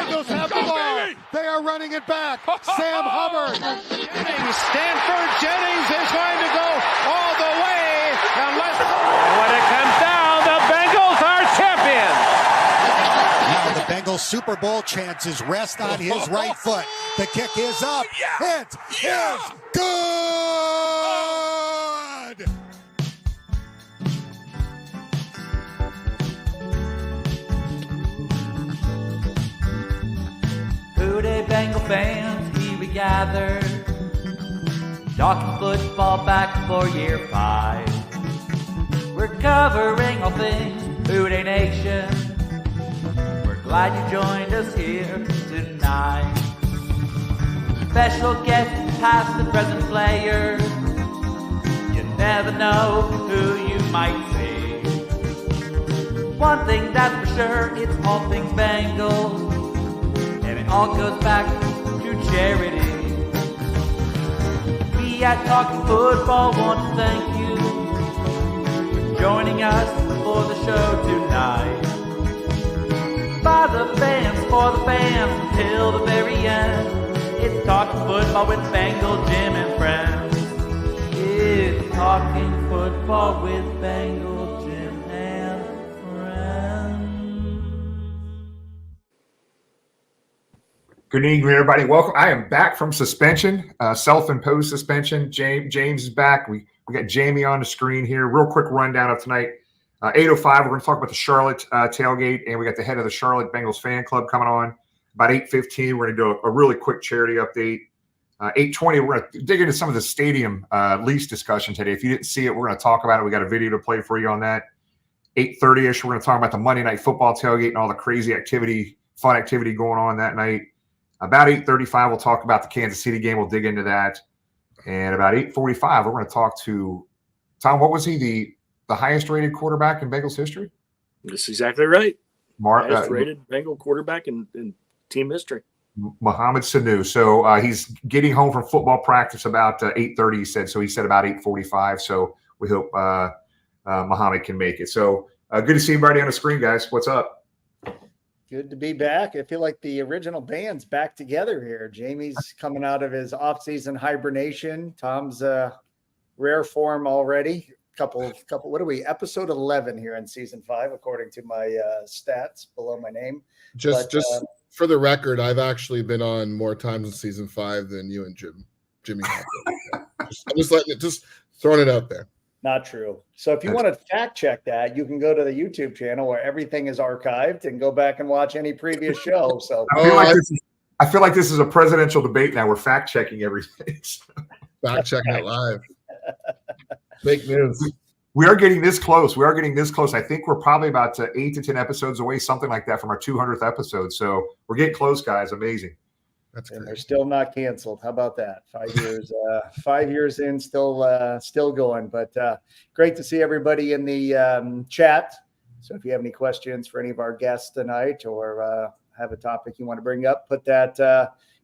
Bengals have the ball. They are running it back. Sam Hubbard. Stanford Jennings is going to go all the way. When it comes down, the Bengals are champions. Now the Bengals Super Bowl chances rest on his right foot. The kick is up. It is good. Hooday Bengal fans, here we gather, talking football back for year 5. We're covering all things Hooday Nation. We're glad you joined us here tonight. Special guests, past and present players. You never know who you might see. One thing that's for sure, it's all things Bengals. And it all goes back to charity. We at Talking Football want to thank you for joining us for the show tonight. By the fans, for the fans, until the very end. It's Talking Football with Bengal Jim and friends. It's Talking Football with Bengal Jim and friends. Good evening, everybody. Welcome. I am back from suspension, self-imposed suspension. James is back. We got Jamie on the screen here. Real quick rundown of tonight. 8:05, we're going to talk about the Charlotte tailgate, and we got the head of the Charlotte Bengals fan club coming on. About 8:15, we're going to do a really quick charity update. 8:20, we're going to dig into some of the stadium lease discussion today. If you didn't see it, we're going to talk about it. We got a video to play for you on that. 8:30ish, we're going to talk about the Monday Night Football tailgate and all the crazy activity, fun activity going on that night. About 8:35, we'll talk about the Kansas City game. We'll dig into that. And about 8:45, we're going to talk to Tom. What was he, the highest rated quarterback in Bengals history? That's exactly right. Highest rated Bengal quarterback in team history. Mohamed Sanu. So he's getting home from football practice about 8:30, he said. So he said about 8:45. So we hope Mohamed can make it. So good to see everybody on the screen, guys. What's up? Good to be back. I feel like the original band's back together here. Jamie's coming out of his off-season hibernation. Tom's rare form already. Couple. What are we? Episode 11 here in season 5, according to my stats below my name. Just for the record, I've actually been on more times in season 5 than you and Jimmy. just throwing it out there. Not true. So if you want to fact check that, you can go to the YouTube channel where everything is archived and go back and watch any previous show. So I feel like this is a presidential debate now. We're fact checking everything. Fact checking it live. Fake news. We are getting this close. I think we're probably about 8 to 10 episodes away, something like that, from our 200th episode. So we're getting close, guys. Amazing. That's and great. they're still not canceled. How about that? 5 years, 5 years in, still going. But great to see everybody in the chat. So if you have any questions for any of our guests tonight, or have a topic you want to bring up, put that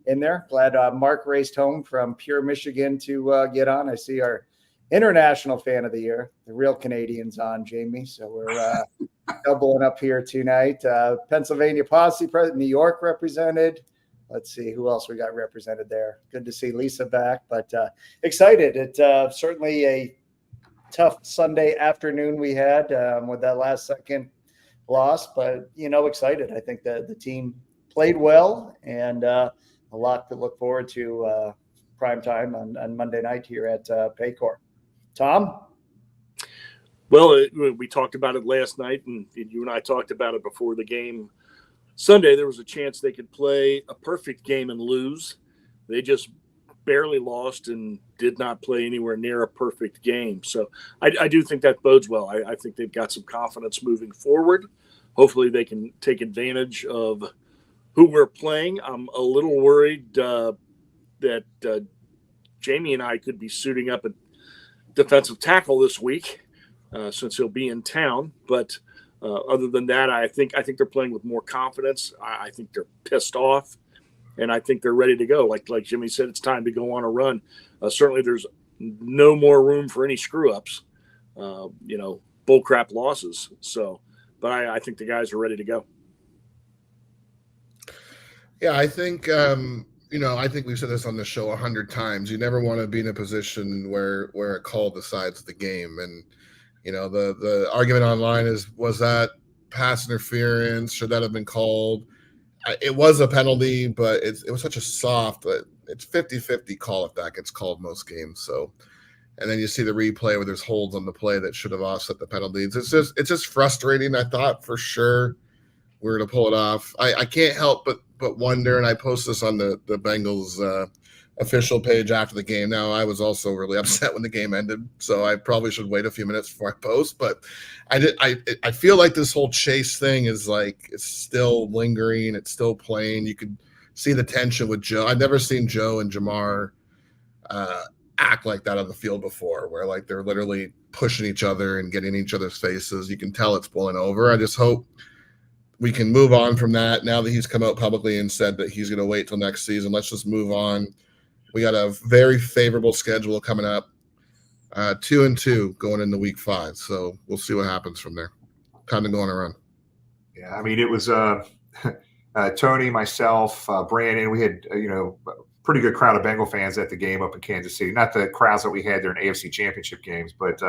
in there. Glad Mark raced home from Pure, Michigan to get on. I see our international fan of the year, the real Canadians, on, Jamie. So we're doubling up here tonight. Pennsylvania posse present, New York represented. Let's see who else we got represented there. Good to see Lisa back, but excited. It certainly a tough Sunday afternoon we had with that last second loss, but excited. I think that the team played well, and a lot to look forward to prime time on Monday night here at Paycor. Tom? Well, we talked about it last night, and you and I talked about it before the game. Sunday, there was a chance they could play a perfect game and lose. They just barely lost and did not play anywhere near a perfect game. So I do think that bodes well. I think they've got some confidence moving forward. Hopefully they can take advantage of who we're playing. I'm a little worried that Jamie and I could be suiting up a defensive tackle this week since he'll be in town. But other than that, I think they're playing with more confidence. I think they're pissed off, and I think they're ready to go. Like Jimmy said, it's time to go on a run. Certainly, there's no more room for any screw ups. Bullcrap losses. So, but I think the guys are ready to go. Yeah, I think I think we've said this on the show 100 times. You never want to be in a position where a call decides the game. And the argument online was that pass interference? Should that have been called? It was a penalty, but it was such a soft. It's 50-50 call if that gets called most games. So, and then you see the replay where there's holds on the play that should have offset the penalties. It's just frustrating. I thought for sure we were to pull it off. I can't help but wonder, and I post this on the Bengals official page after the game. Now, I was also really upset when the game ended, so I probably should wait a few minutes before I post. But I feel like this whole chase thing is like it's still lingering. It's still playing. You could see the tension with Joe. I've never seen Joe and Jamar act like that on the field before, where like they're literally pushing each other and getting in each other's faces. You can tell it's blowing over. I just hope we can move on from that now that he's come out publicly and said that he's going to wait till next season. Let's just move on. We got a very favorable schedule coming up, 2-2 going into week 5. So we'll see what happens from there. Kind of going around. Yeah, I mean, it was Tony, myself, Brandon. We had a pretty good crowd of Bengal fans at the game up in Kansas City. Not the crowds that we had during AFC Championship games, but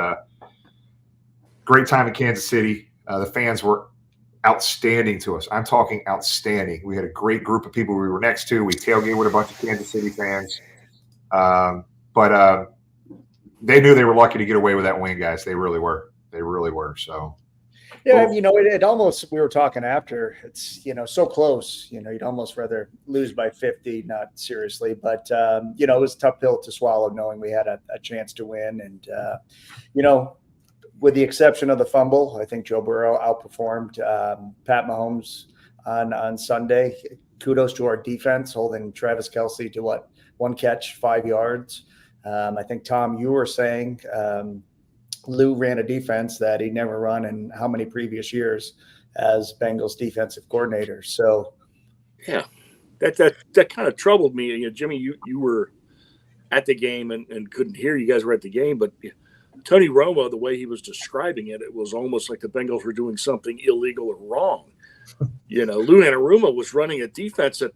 great time in Kansas City. The fans were outstanding to us. I'm talking outstanding. We had a great group of people we were next to. We tailgated with a bunch of Kansas City fans. But they knew they were lucky to get away with that win, guys. They really were. They really were. So, yeah, it almost, we were talking after, it's, so close, you'd almost rather lose by 50, not seriously, but, it was a tough pill to swallow knowing we had a chance to win. And, with the exception of the fumble, I think Joe Burrow outperformed Pat Mahomes on Sunday. Kudos to our defense, holding Travis Kelce to one catch, 5 yards. I think, Tom, you were saying Lou ran a defense that he'd never run in how many previous years as Bengals defensive coordinator. So, yeah, that kind of troubled me. Jimmy, you were at the game and couldn't hear. You guys were at the game, but Tony Romo, the way he was describing it, it was almost like the Bengals were doing something illegal or wrong. Lou Anarumo was running a defense that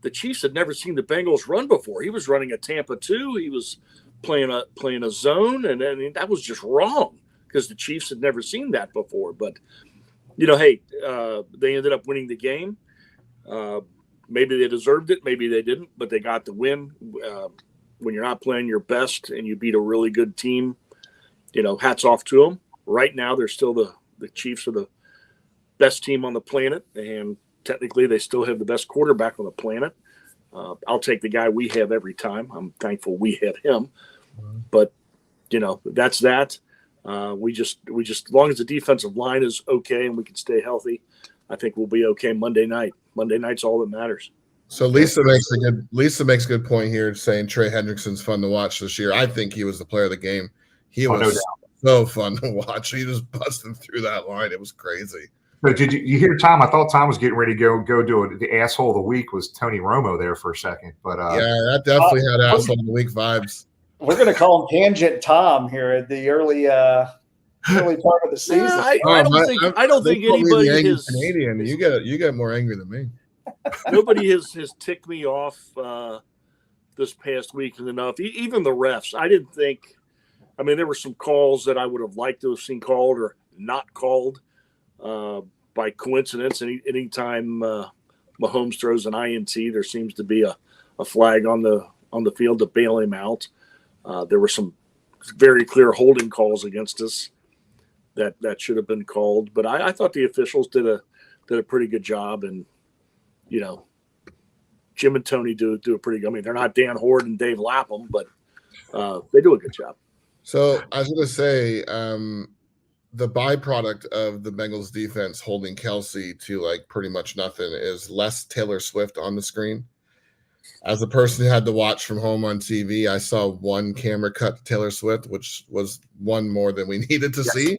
the Chiefs had never seen the Bengals run before. He was running a Tampa 2. He was playing a zone, and that was just wrong because the Chiefs had never seen that before. But, hey, they ended up winning the game. Maybe they deserved it. Maybe they didn't, but they got the win. When you're not playing your best and you beat a really good team, hats off to them. Right now, they're still the Chiefs are the best team on the planet, and technically they still have the best quarterback on the planet. I'll take the guy we have every time. I'm thankful we have him. But, that's that. We just as long as the defensive line is okay and we can stay healthy, I think we'll be okay Monday night. Monday night's all that matters. So Lisa makes a good point here, saying Trey Hendrickson's fun to watch this year. I think he was the player of the game. He was so fun to watch. He just busted through that line. It was crazy. So did you hear Tom? I thought Tom was getting ready to go do it. The asshole of the week was Tony Romo there for a second, but yeah, that definitely had asshole of the week vibes. We're going to call him Tangent Tom here at the early part of the season. I don't think anybody is Canadian. You get more angry than me. Nobody has ticked me off this past week enough. Even the refs. I didn't think. I mean, there were some calls that I would have liked to have seen called or not called by coincidence. Anytime Mahomes throws an INT, there seems to be a flag on the field to bail him out. There were some very clear holding calls against us that should have been called. But I thought the officials did a pretty good job, and Jim and Tony do a pretty good. I mean, they're not Dan Horde and Dave Lapham, but they do a good job. So I was going to say, the byproduct of the Bengals defense holding Kelce to like pretty much nothing is less Taylor Swift on the screen. As a person who had to watch from home on TV, I saw one camera cut to Taylor Swift, which was one more than we needed to see.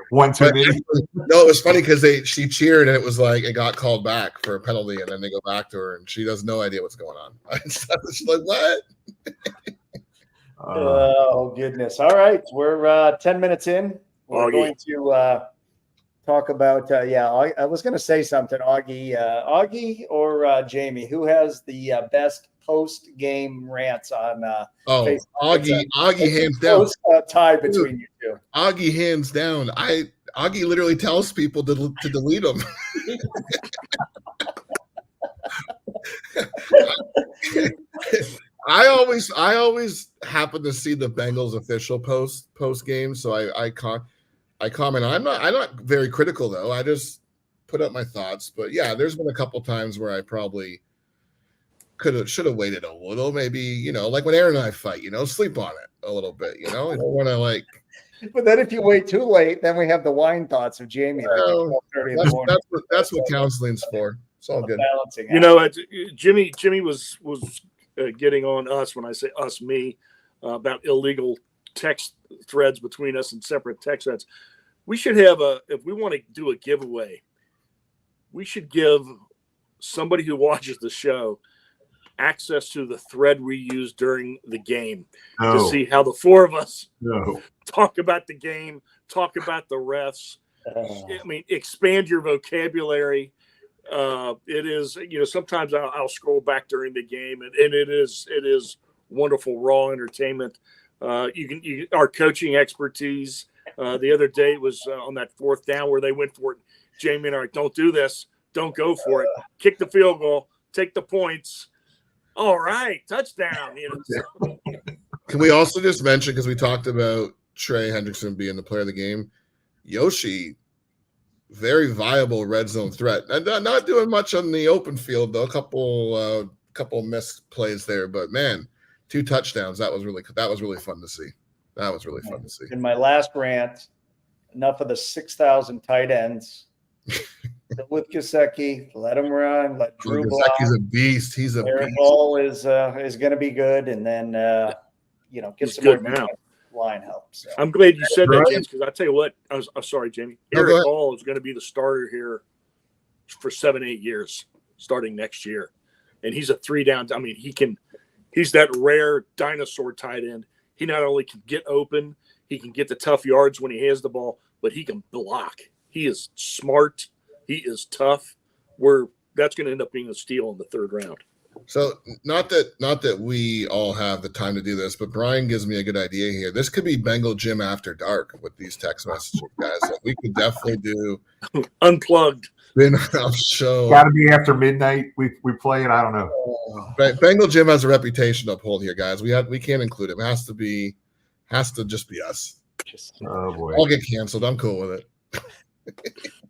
One too many. No, it was funny because she cheered and it was like it got called back for a penalty, and then they go back to her and she has no idea what's going on. She's like, what? Oh, goodness. All right. We're 10 minutes in. We're going to talk about, I was going to say something, Augie or Jamie, who has the best post-game rants on Facebook? Augie hands down. Tie between you two. Augie hands down. Augie literally tells people to delete them. I always happen to see the Bengals official post game, so I comment. I'm not very critical though. I just put up my thoughts. But yeah, there's been a couple times where I probably should have waited a little, maybe, like when Aaron and I fight, sleep on it a little bit, I don't want to like. But then if you wait too late, then we have the wine thoughts of Jamie. That's what counseling's for. It's all good. Jimmy was getting on us, when I say us, me, about illegal text threads between us and separate text threads. We should have if we want to do a giveaway, we should give somebody who watches the show access to the thread we use during the game to see how the four of us talk about the game, talk about the refs. Expand your vocabulary. It is, sometimes I'll scroll back during the game, and it is wonderful raw entertainment. Our coaching expertise. The other day it was on that fourth down where they went for it. Jamie and I, don't do this. Don't go for it. Kick the field goal. Take the points. All right, touchdown. Can we also just mention, because we talked about Trey Hendrickson being the player of the game, Yoshi, very viable red zone threat, and not doing much on the open field though. A couple missed plays there, but man, 2 touchdowns. That was really fun to see. In my last rant, enough of the 6,000 tight ends. With Gesicki, let him run. Let Drew block. Gesicki's a beast. He's a Eric beast. Ball is going to be good, and then get some more now. Line help. So. I'm glad you said that, James, because I tell you what. I'm sorry, Jamie. Eric Ball is going to be the starter here for 7-8 years, starting next year, and he's a 3-down. He's that rare dinosaur tight end. He not only can get open, he can get the tough yards when he has the ball, but he can block. He is smart. He is tough. That's going to end up being a steal in the 3rd round. So not that we all have the time to do this, but Brian gives me a good idea here. This could be Bengal Gym after dark with these text messages, guys. So we could definitely do unplugged spin-off show. Got to be after midnight. We play it. I don't know. Right, Bengal Gym has a reputation to uphold here, guys. We can't include him. It has to just be us. Oh boy, I'll get canceled. I'm cool with it.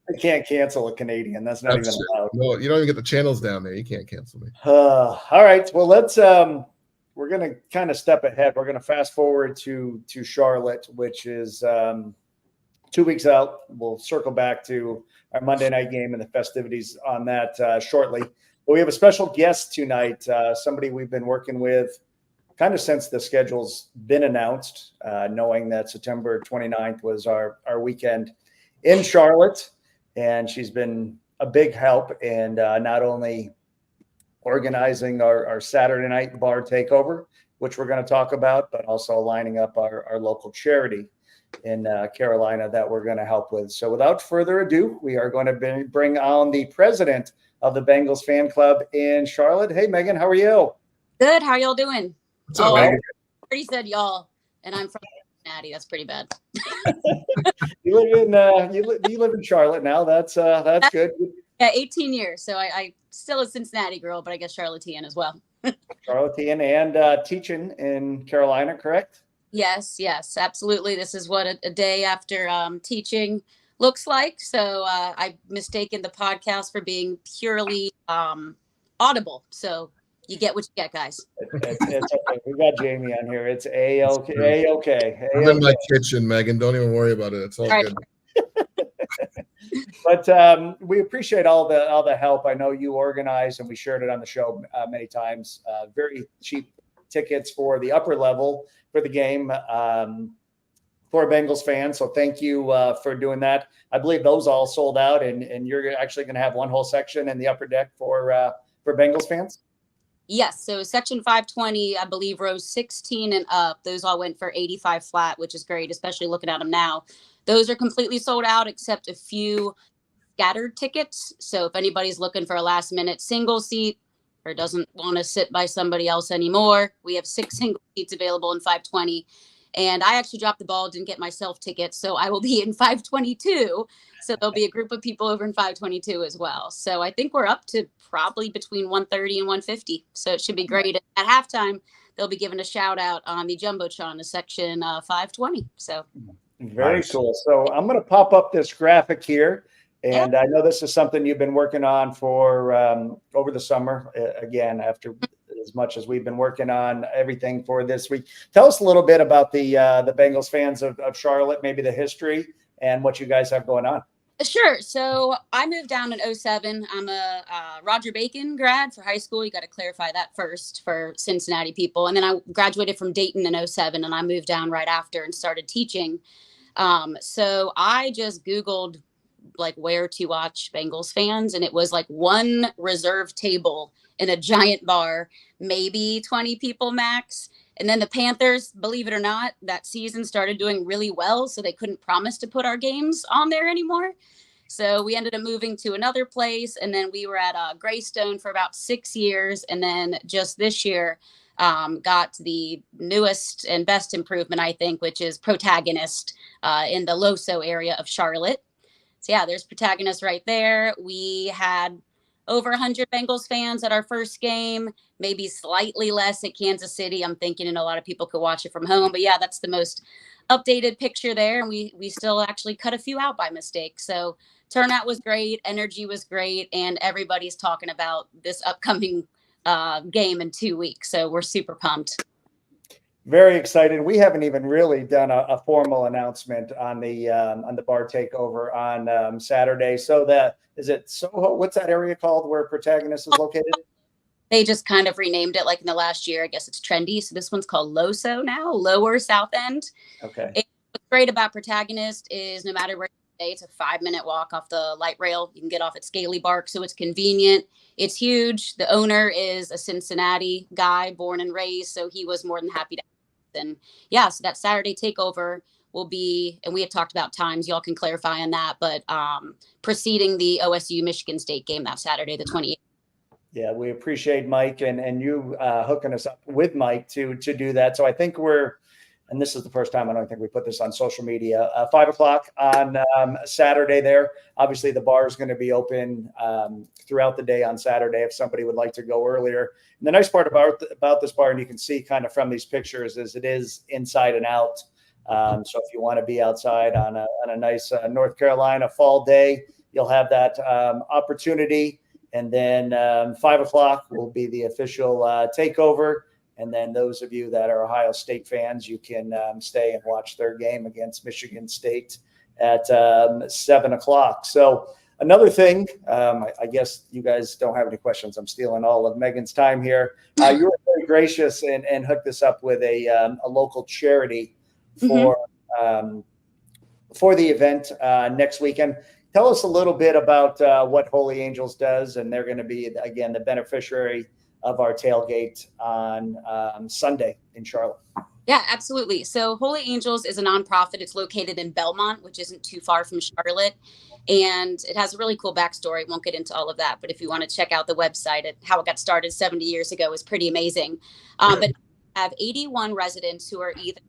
I can't cancel a Canadian. That's not even allowed. No, you don't even get the channels down there. You can't cancel me. All right. Well, let's. We're going to kind of step ahead. We're going to fast forward to Charlotte, which is 2 weeks out. We'll circle back to our Monday night game and the festivities on that shortly. But we have a special guest tonight. Somebody we've been working with kind of since the schedule's been announced, knowing that September 29th was our weekend in Charlotte. And she's been a big help in not only organizing our Saturday night bar takeover, which we're going to talk about, but also lining up our local charity in Carolina that we're going to help with. So without further ado, we are going to bring on the president of the Bengals fan club in Charlotte. Hey, Megan, how are you? Good. How y'all doing? What's up, Megan? I already said y'all, and I'm from Cincinnati. That's pretty bad. You live in Charlotte now. That's good. Yeah, 18 years. So I still a Cincinnati girl, but I guess Charlottean as well. Charlottean and teaching in Carolina, correct? Yes, absolutely. This is what a day after teaching looks like. So I've mistaken the podcast for being purely audible. So you get what you get, guys. It's okay. We got Jamie on here. It's A-okay. I'm in my kitchen, Megan. Don't even worry about it. It's all good. But we appreciate all the help. I know you organized, and we shared it on the show many times. Very cheap tickets for the upper level for the game for Bengals fans. So thank you for doing that. I believe those all sold out, and you're actually going to have one whole section in the upper deck for Bengals fans. Yes. So section 520, I believe, rows 16 and up. Those all went for $85 flat, which is great, especially looking at them now. Those are completely sold out except a few scattered tickets. So if anybody's looking for a last minute single seat or doesn't want to sit by somebody else anymore, we have 6 single seats available in 520. And I actually dropped the ball, didn't get myself tickets. So I will be in 522. So there'll be a group of people over in 522 as well. So I think we're up to probably between 130 and 150. So it should be great. At halftime, they'll be giving a shout out on the Jumbotron to section 520. So very cool. So I'm going to pop up this graphic here. And I know this is something you've been working on for over the summer. Again, after as much as we've been working on everything for this week. Tell us a little bit about the Bengals fans of Charlotte, maybe the history and what you guys have going on. Sure. So I moved down in 2007. I'm a Roger Bacon grad for high school. You got to clarify that first for Cincinnati people. And then I graduated from Dayton in 2007, and I moved down right after and started teaching. So I just Googled like where to watch Bengals fans, and it was like one reserved table in a giant bar, maybe 20 people max. And then the Panthers, believe it or not, that season started doing really well, so they couldn't promise to put our games on there anymore. So we ended up moving to another place, and then we were at Greystone for about 6 years, and then just this year got the newest and best improvement, I think, which is Protagonist in the Loso area of Charlotte. So yeah, there's Protagonist right there. We had over 100 Bengals fans at our first game, maybe slightly less at Kansas City. I'm thinking, and a lot of people could watch it from home. But yeah, that's the most updated picture there. And we still actually cut a few out by mistake. So turnout was great. Energy was great. And everybody's talking about this upcoming game in 2 weeks. So we're super pumped. Very excited. We haven't even really done a formal announcement on the bar takeover on Saturday. So is it Soho? What's that area called where Protagonist is located? They just kind of renamed it like in the last year. I guess it's trendy. So this one's called Loso now, Lower South End. Okay. What's great about Protagonist is no matter where you stay, it's a 5-minute walk off the light rail. You can get off at Scaly Bark, so it's convenient. It's huge. The owner is a Cincinnati guy, born and raised, so he was more than happy to. And yeah, so that Saturday takeover will be, and we had talked about times, y'all can clarify on that, but preceding the OSU Michigan State game that Saturday, the 28th. Yeah, we appreciate Mike and you hooking us up with Mike to do that. So I think and this is the first time I don't think we put this on social media, 5:00 on Saturday there. Obviously the bar is going to be open throughout the day on Saturday if somebody would like to go earlier. And the nice part about this bar, and you can see kind of from these pictures, is it is inside and out. So if you want to be outside on a nice North Carolina fall day, you'll have that opportunity. And then 5:00 will be the official takeover. And then those of you that are Ohio State fans, you can stay and watch their game against Michigan State at 7:00. So another thing, I guess you guys don't have any questions. I'm stealing all of Megan's time here. You were very gracious and hooked us up with a local charity for the event next weekend. Tell us a little bit about what Holy Angels does, and they're going to be, again, the beneficiary of our tailgate on Sunday in Charlotte. Yeah, absolutely. So Holy Angels is a nonprofit. It's located in Belmont, which isn't too far from Charlotte. And it has a really cool backstory. Won't get into all of that, but if you want to check out the website, how it got started 70 years ago is pretty amazing. But we have 81 residents who are either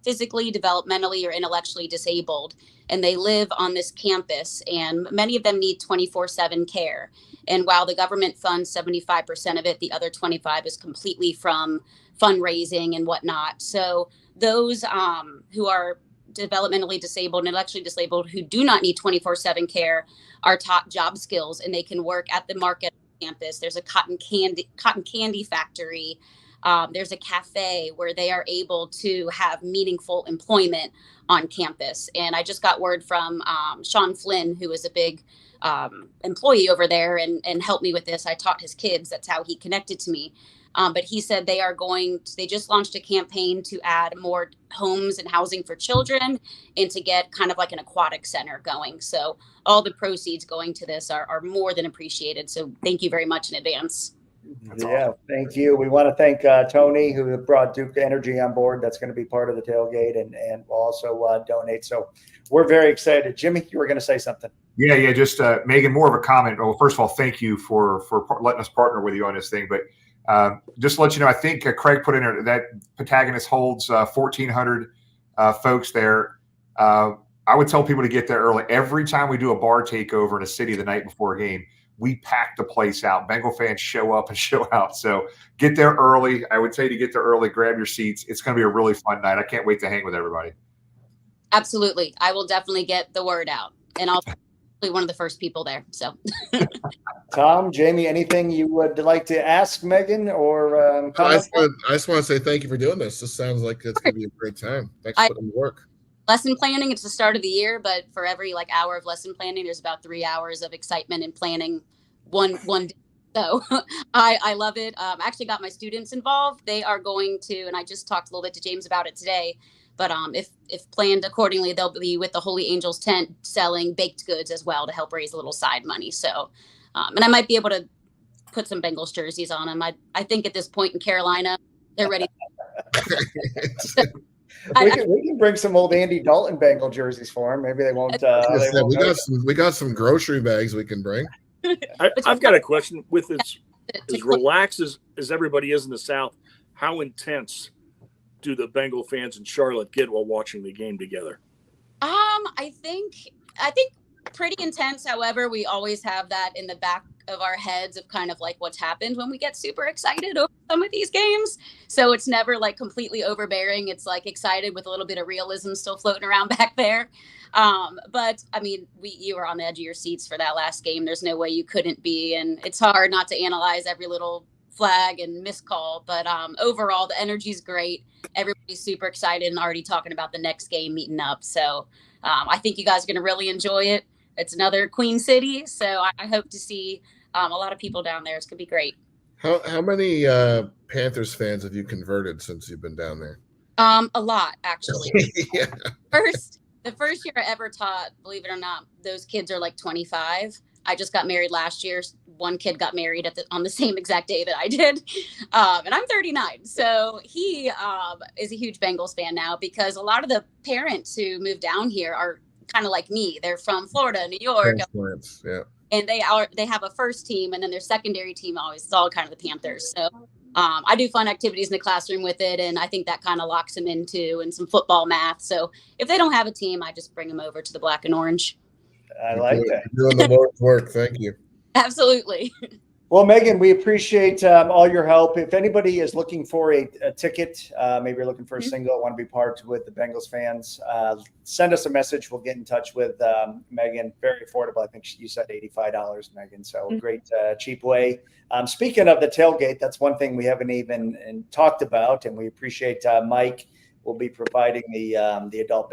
physically, developmentally, or intellectually disabled, and they live on this campus, and many of them need 24/7 care. And while the government funds 75% of it, the other 25 is completely from fundraising and whatnot. So those who are developmentally disabled and intellectually disabled who do not need 24/7 care are taught job skills, and they can work at the market campus. There's a cotton candy factory. There's a cafe where they are able to have meaningful employment on campus. And I just got word from Sean Flynn, who is a big employee over there and helped me with this. I taught his kids. That's how he connected to me. But he said they just launched a campaign to add more homes and housing for children and to get kind of like an aquatic center going. So all the proceeds going to this are more than appreciated. So thank you very much in advance. That's Yeah, awesome. thank you. We want to thank Tony, who brought Duke Energy on board. That's going to be part of the tailgate and will also donate. So we're very excited. Jimmy, you were going to say something. Yeah. Just Megan, more of a comment. Well, first of all, thank you for letting us partner with you on this thing. But just to let you know, I think Craig put in there that Protagonist holds 1,400 folks there. I would tell people to get there early. Every time we do a bar takeover in a city the night before a game, we pack the place out. Bengal fans show up and show out. So get there early. I would say to get there early, grab your seats. It's going to be a really fun night. I can't wait to hang with everybody. Absolutely. I will definitely get the word out, and I'll be one of the first people there. So Tom, Jamie, anything you would like to ask Megan or I comment? just want to say thank you for doing this. This sounds like it's going to be a great time. Thanks for putting in the work. Lesson planning, it's the start of the year, but for every hour of lesson planning, there's about 3 hours of excitement and planning one day. So I love it. I actually got my students involved. They are going to, and I just talked a little bit to James about it today, but if planned accordingly, they'll be with the Holy Angels tent selling baked goods as well to help raise a little side money. So, and I might be able to put some Bengals jerseys on them. I think at this point in Carolina, they're ready. We can bring some old Andy Dalton Bengal jerseys for him. Maybe they won't. We got some grocery bags we can bring. I've got a question. With as relaxed as everybody is in the South, how intense do the Bengal fans in Charlotte get while watching the game together? I think pretty intense. However, we always have that in the back of our heads of kind of like what's happened when we get super excited over some of these games. So it's never like completely overbearing. It's like excited with a little bit of realism still floating around back there. But I mean, you were on the edge of your seats for that last game. There's no way you couldn't be. And it's hard not to analyze every little flag and missed call. But overall, the energy's great. Everybody's super excited and already talking about the next game meeting up. So I think you guys are going to really enjoy it. It's another Queen City. So I hope to see a lot of people down there. It's going to be great. How many Panthers fans have you converted since you've been down there? A lot, actually. Yeah. The first year I ever taught, believe it or not, those kids are like 25. I just got married last year. One kid got married on the same exact day that I did. And I'm 39. So he is a huge Bengals fan now because a lot of the parents who moved down here are kind of like me. They're from Florida, New York. Yeah. And they have a first team, and then their secondary team is all kind of the Panthers. So I do fun activities in the classroom with it, and I think that kind of locks them into and some football math. So if they don't have a team, I just bring them over to the black and orange. I like that. You're doing the Lord's work. Thank you. Absolutely. Well, Megan, we appreciate all your help. If anybody is looking for a ticket, maybe you're looking for a single, want to be part with the Bengals fans, send us a message. We'll get in touch with Megan. Very affordable. I think you said $85, Megan. So great, cheap way. Speaking of the tailgate, that's one thing we haven't even talked about, and we appreciate Mike will be providing the adult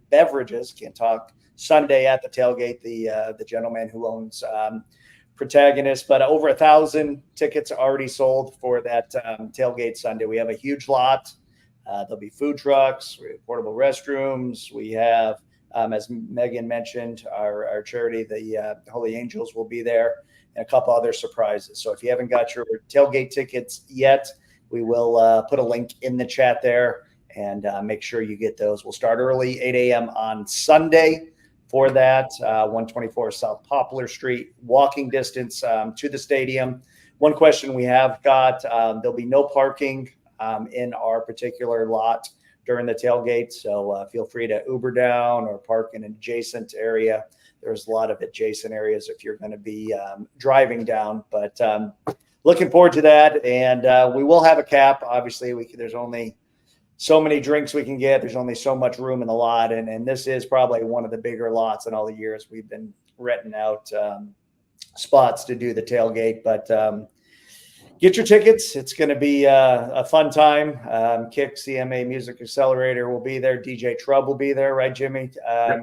beverages. Can't talk. Sunday at the tailgate, the gentleman who owns Protagonist, but over 1,000 tickets already sold for that tailgate Sunday. We have a huge lot. There'll be food trucks, we have portable restrooms. We have, as Megan mentioned, our charity, the Holy Angels, will be there, and a couple other surprises. So if you haven't got your tailgate tickets yet, we will put a link in the chat there, and make sure you get those. We'll start early, 8 a.m. on Sunday. For that, 124 South Poplar Street, walking distance to the stadium. One question we have got, there'll be no parking in our particular lot during the tailgate. So feel free to Uber down or park in an adjacent area. There's a lot of adjacent areas if you're going to be driving down, but looking forward to that. And we will have a cap. Obviously, there's only so many drinks we can get. There's only so much room in the lot. And this is probably one of the bigger lots in all the years we've been renting out spots to do the tailgate. But get your tickets. It's going to be a fun time. Kick CMA Music Accelerator will be there. DJ Trub will be there, right, Jimmy?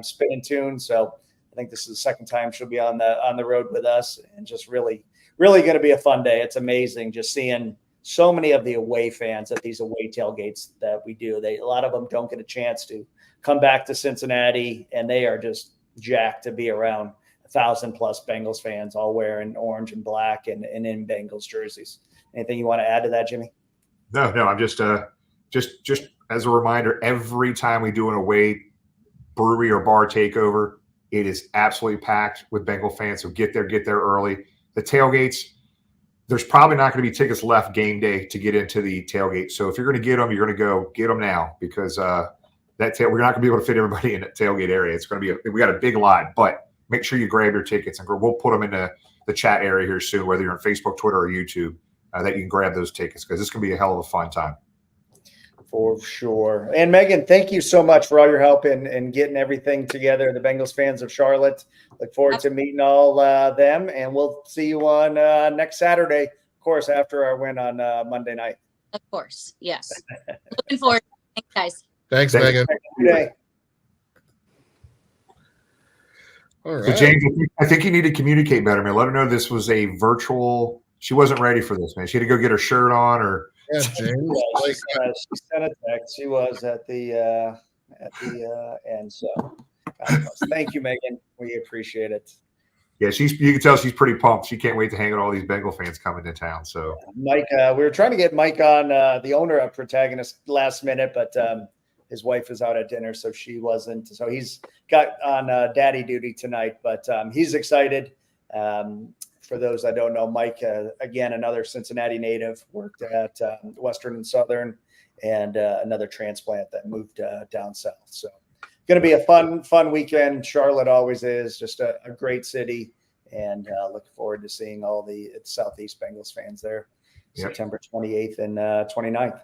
Spinning tunes. So I think this is the second time she'll be on the road with us, and just really, really going to be a fun day. It's amazing just seeing so many of the away fans at these away tailgates that we do. A lot of them don't get a chance to come back to Cincinnati, and they are just jacked to be around 1,000 plus Bengals fans all wearing orange and black and in Bengals jerseys. Anything you want to add to that, Jimmy? No, I'm just as a reminder, every time we do an away brewery or bar takeover, it is absolutely packed with Bengal fans. So get there early. The tailgates, there's probably not going to be tickets left game day to get into the tailgate. So if you're going to get them, you're going to go get them now, because we're not going to be able to fit everybody in the tailgate area. It's going to be we got a big lot, but make sure you grab your tickets, and we'll put them in the chat area here soon, whether you're on Facebook, Twitter, or YouTube, that you can grab those tickets, because it's going to be a hell of a fun time. For sure. And Megan, thank you so much for all your help in getting everything together. The Bengals fans of Charlotte, look forward to meeting all them, and we'll see you on next Saturday, of course, after our win on Monday night. Of course. Yes. Looking forward. Thanks, guys. Thanks, Megan. Good day. All right. So James, I think you need to communicate better, man. Let her know this was a virtual. She wasn't ready for this, man. She had to go get her shirt on, or Yeah, James. She sent a text. She was at the end. So thank you, Megan. We appreciate it. yeah, you can tell she's pretty pumped. She can't wait to hang with all these Bengal fans coming to town. So Mike, we were trying to get Mike on, the owner of Protagonist, last minute, but his wife is out at dinner, so she wasn't. So he's got on daddy duty tonight, but he's excited. For those that don't know, Mike, again, another Cincinnati native, worked at Western and Southern, and another transplant that moved down south. So going to be a fun weekend. Charlotte always is, just a great city, and looking forward to seeing all the Southeast Bengals fans there. Yep. September 28th and 29th.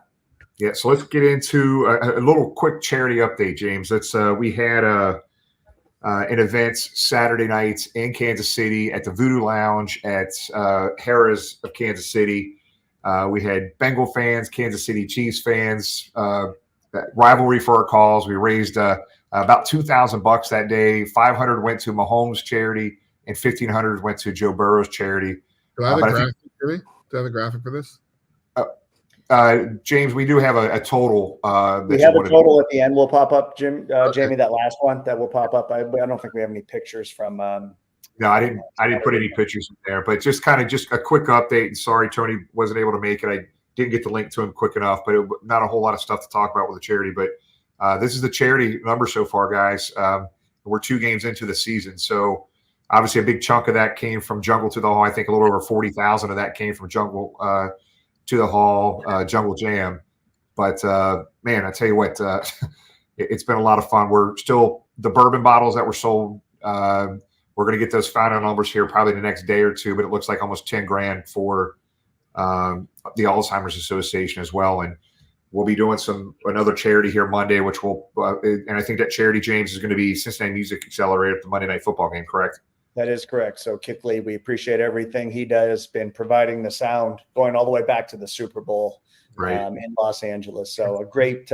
Yeah, so let's get into a little quick charity update, James. We had an event Saturday nights in Kansas City at the Voodoo Lounge at Harrah's of Kansas City. We had Bengal fans, Kansas City Chiefs fans, rivalry for our cause. We raised about $2,000 that day. $500 went to Mahomes charity, and $1,500 went to Joe Burrow's charity. Do I have a graphic for me? Do I have a graphic for this? James, we do have a total. We have a total at the end. Will pop up, Jamie. That last one that will pop up. I don't think we have any pictures from. No, I didn't put any pictures in there, but just a quick update. And sorry, Tony wasn't able to make it. I didn't get the link to him quick enough, but not a whole lot of stuff to talk about with the charity. But this is the charity number so far, guys. We're 2 games into the season, so obviously a big chunk of that came from Jungle to the Hall. I think a little over 40,000 of that came from Jungle to the Hall, Jungle Jam. But man, I tell you what, it's been a lot of fun. We're still the bourbon bottles that were sold. We're going to get those final numbers here probably the next day or two, but it looks like almost 10 grand for the Alzheimer's Association as well. And we'll be doing another charity here Monday, which will, and I think that charity, James, is going to be Cincinnati Music Accelerator at the Monday Night Football game, correct? That is correct. So Kickley, we appreciate everything he does, been providing the sound going all the way back to the Super Bowl in Los Angeles. So a great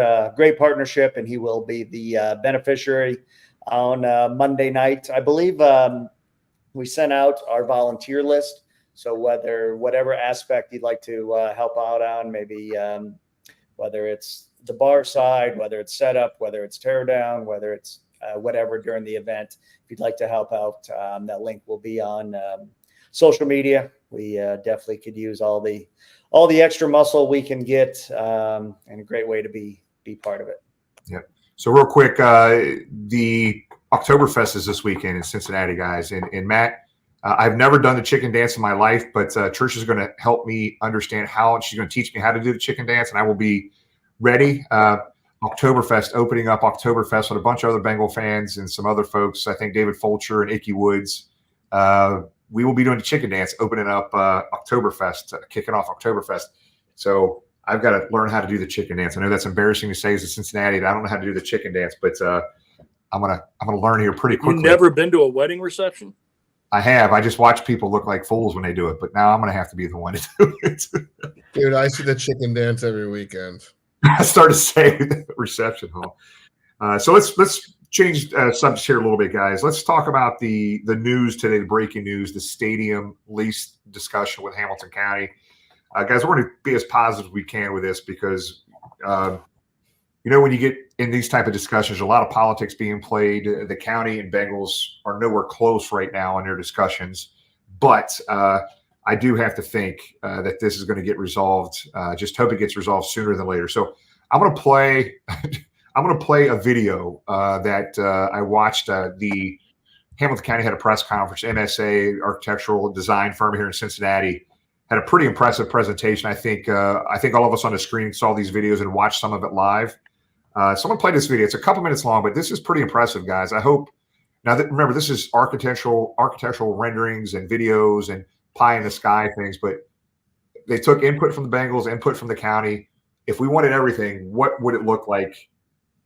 partnership, and he will be the beneficiary on Monday night. I believe we sent out our volunteer list. So whatever aspect you'd like to help out on, maybe whether it's the bar side, whether it's setup, whether it's tear down, whether it's whatever during the event, if you'd like to help out, that link will be on social media. We definitely could use all the extra muscle we can get, and a great way to be part of it. Yeah. So real quick, the Oktoberfest is this weekend in Cincinnati, guys. And Matt, I've never done the chicken dance in my life, but Trish is going to help me understand how, and she's going to teach me how to do the chicken dance, and I will be ready. Oktoberfest, opening up Oktoberfest with a bunch of other Bengal fans and some other folks. I think David Fulcher and Icky Woods. We will be doing the chicken dance, opening up Oktoberfest, kicking off Oktoberfest. So I've got to learn how to do the chicken dance. I know that's embarrassing to say as a Cincinnati that I don't know how to do the chicken dance, but I'm gonna learn here pretty quickly. You've never been to a wedding reception? I have. I just watch people look like fools when they do it, but now I'm gonna have to be the one to do it. Dude, I see the chicken dance every weekend. I started saying reception hall. So let's change subjects here a little bit, guys. Let's talk about the news today, the breaking news, the stadium lease discussion with Hamilton County. Guys, we're going to be as positive as we can with this because when you get in these type of discussions, a lot of politics being played. The county and Bengals are nowhere close right now in their discussions, but I do have to think that this is going to get resolved. Just hope it gets resolved sooner than later. So I'm going to play. I'm going to play a video that I watched. The Hamilton County had a press conference. MSA, architectural design firm here in Cincinnati, had a pretty impressive presentation. I think all of us on the screen saw these videos and watched some of it live. So I'm going to play this video. It's a couple minutes long, but this is pretty impressive, guys. I hope. Now, remember, this is architectural renderings and videos and pie in the sky things, but they took input from the Bengals, input from the county. If we wanted everything, what would it look like?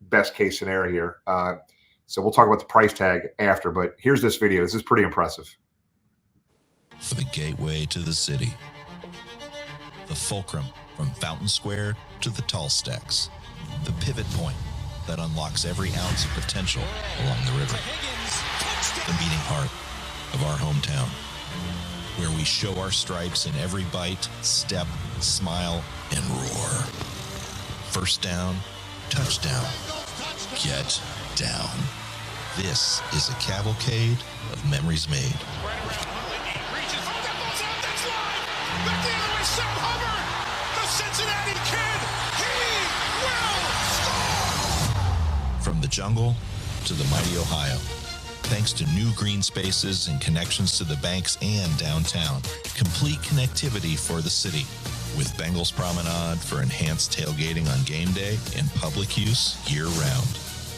Best case scenario here. So we'll talk about the price tag after, but here's this video. This is pretty impressive. For the gateway to the city, the fulcrum from Fountain Square to the Tall Stacks, the pivot point that unlocks every ounce of potential along the river, the beating heart of our hometown, where we show our stripes in every bite, step, smile, and roar. First down, touchdown, get down. This is a cavalcade of memories made. The Cincinnati Kid, he will score! From the jungle to the mighty Ohio, thanks to new green spaces and connections to the banks and downtown, complete connectivity for the city, with Bengals Promenade for enhanced tailgating on game day and public use year-round.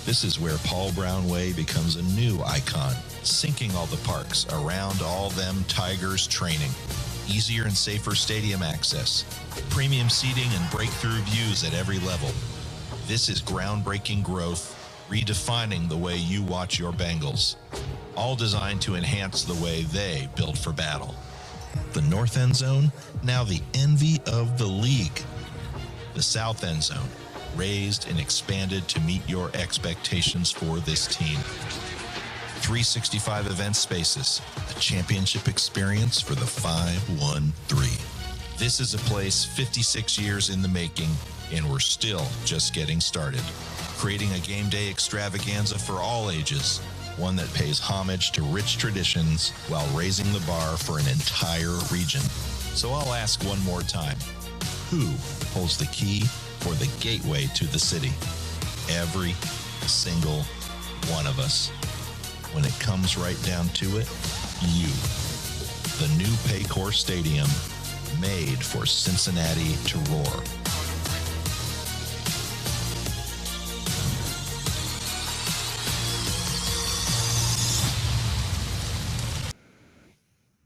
This is where Paul Brown Way becomes a new icon, syncing all the parks around all them Tigers training. Easier and safer stadium access, premium seating and breakthrough views at every level. This is groundbreaking growth, redefining the way you watch your Bengals, all designed to enhance the way they build for battle. The north end zone, now the envy of the league. The south end zone, raised and expanded to meet your expectations for this team. 365 event spaces, a championship experience for the 513. This is a place 56 years in the making, and we're still just getting started. Creating a game day extravaganza for all ages, one that pays homage to rich traditions while raising the bar for an entire region. So I'll ask one more time, who holds the key for the gateway to the city? Every single one of us. When it comes right down to it, you. The new Paycor Stadium, made for Cincinnati to roar.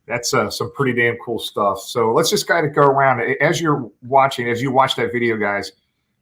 That's some pretty damn cool stuff. So let's just kind of go around. As you watch that video, guys,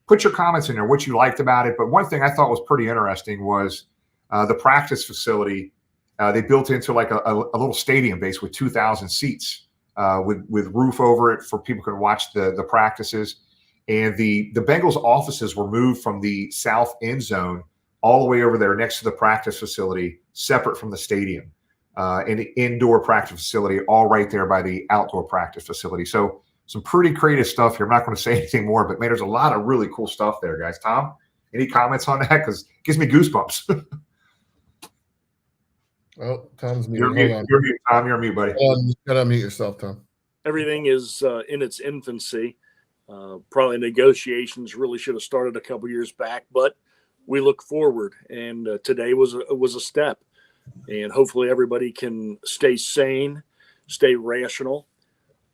put your comments in there, what you liked about it. But one thing I thought was pretty interesting was the practice facility. They built into like a little stadium base with 2,000 seats with roof over it for people who can watch the practices. And the Bengals offices were moved from the south end zone all the way over there next to the practice facility, separate from the stadium. And the indoor practice facility, all right there by the outdoor practice facility. So some pretty creative stuff here. I'm not going to say anything more, but man, there's a lot of really cool stuff there, guys. Tom, any comments on that? Because it gives me goosebumps. Oh, Tom's muted. You're mute, Tom. You're mute, buddy. You gotta unmute yourself, Tom. Everything is in its infancy. Probably negotiations really should have started a couple years back, but we look forward, and today was a step. And hopefully everybody can stay sane, stay rational.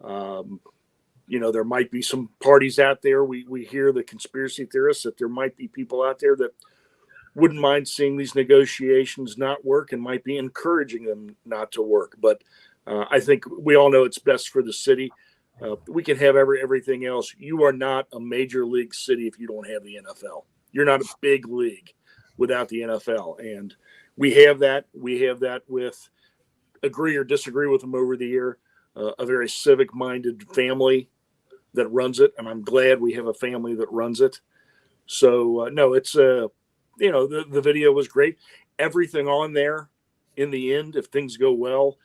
There might be some parties out there. We hear the conspiracy theorists that there might be people out there that wouldn't mind seeing these negotiations not work and might be encouraging them not to work. But I think we all know it's best for the city. We can have everything else. You are not a major league city if you don't have the NFL. You're not a big league without the NFL. And we have that. We have that with agree or disagree with them over the year. A very civic-minded family that runs it, and I'm glad we have a family that runs it. So, no, it's the video was great. Everything on there in the end, if things go well,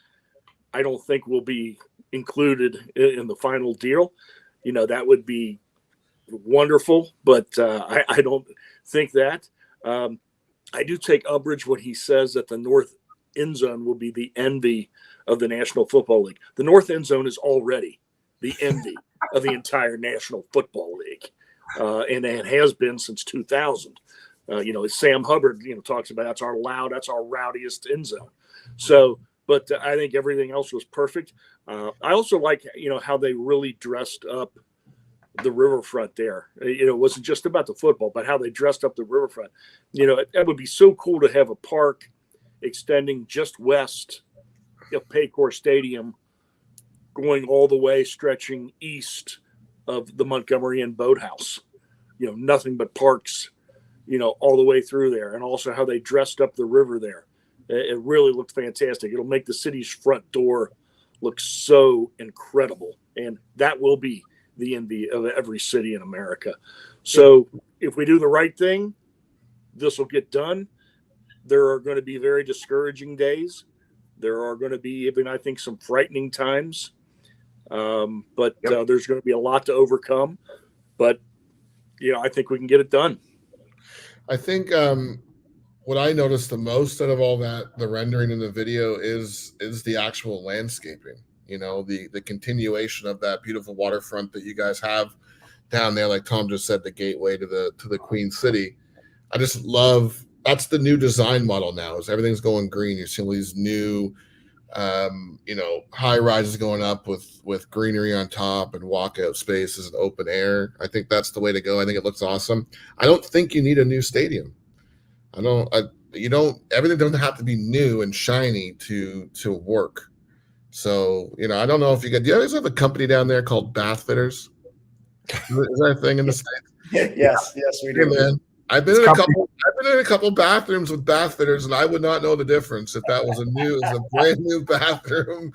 I don't think will be included in the final deal. That would be wonderful, but I don't think that. I do take umbrage when he says that the north end zone will be the envy of the National Football League. The north end zone is already the envy of the entire National Football League, and it has been since 2000. Sam Hubbard, talks about that's our rowdiest end zone. So, but I think everything else was perfect. I also like, how they really dressed up the riverfront there. It wasn't just about the football, but how they dressed up the riverfront. It would be so cool to have a park extending just west of Paycor Stadium, going all the way, stretching east of the Montgomery Inn Boathouse. Nothing but parks, all the way through there. And also how they dressed up the river there. It really looked fantastic. It'll make the city's front door look so incredible. And that will be the envy of every city in America. So if we do the right thing, this will get done. There are going to be very discouraging days. There are going to be even, I think, some frightening times. But there's going to be a lot to overcome. But, I think we can get it done. I think what I noticed the most out of all that, the rendering in the video, is the actual landscaping. The continuation of that beautiful waterfront that you guys have down there, like Tom just said, the gateway to the Queen City. I just love that's the new design model now. Is everything's going green. You're seeing these new, high rises going up with greenery on top and walkout spaces and open air. I think that's the way to go. I think it looks awesome. I don't think you need a new stadium. Everything doesn't have to be new and shiny to work. So, I don't know if do you guys have a company down there called Bath Fitters? Is that a thing in the States? Yes, we do. Hey, man, I've been in a couple bathrooms with Bath Fitters, and I would not know the difference if that was a brand new bathroom.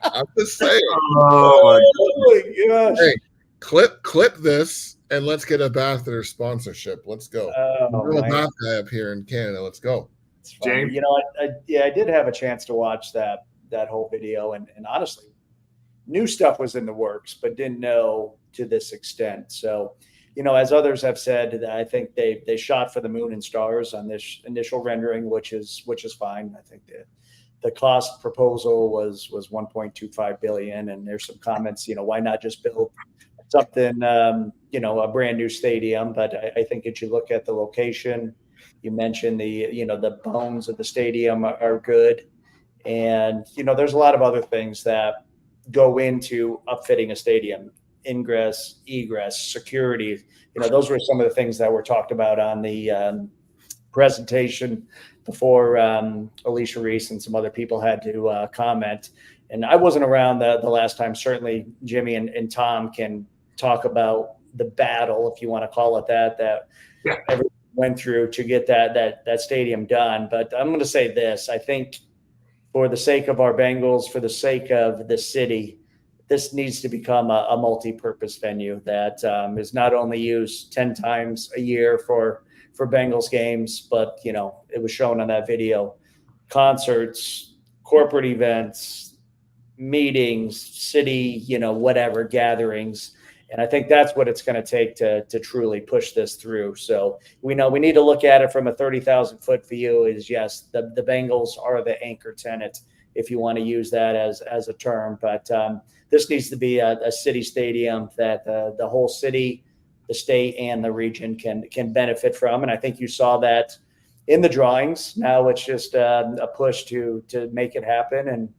I'm just saying. Oh my gosh. Hey, clip this and let's get a Bath Fitters sponsorship. Let's go. We're a Bath guy up here in Canada. Let's go. James? I did have a chance to watch that whole video, and honestly, new stuff was in the works, but didn't know to this extent. So, as others have said, I think they shot for the moon and stars on this initial rendering, which is fine. I think the cost proposal was 1.25 billion, and there's some comments, why not just build something, a brand new stadium? But I think if you look at the location, you mentioned the bones of the stadium are good. And, there's a lot of other things that go into upfitting a stadium: ingress, egress, security. Those were some of the things that were talked about on the presentation before Alicia Reese and some other people had to comment. And I wasn't around the last time. Certainly Jimmy and Tom can talk about the battle, if you want to call it that everyone went through to get that stadium done. But I'm going to say this: I think for the sake of our Bengals, for the sake of the city, this needs to become a multi-purpose venue that is not only used 10 times a year for Bengals games, but it was shown on that video: concerts, corporate events, meetings, city, whatever gatherings. And I think that's what it's going to take to truly push this through. So we know we need to look at it from a 30,000-foot view. Is yes, the Bengals are the anchor tenant, if you want to use that as a term. But this needs to be a city stadium that the whole city, the state, and the region can benefit from. And I think you saw that in the drawings. Now it's just a push to make it happen. And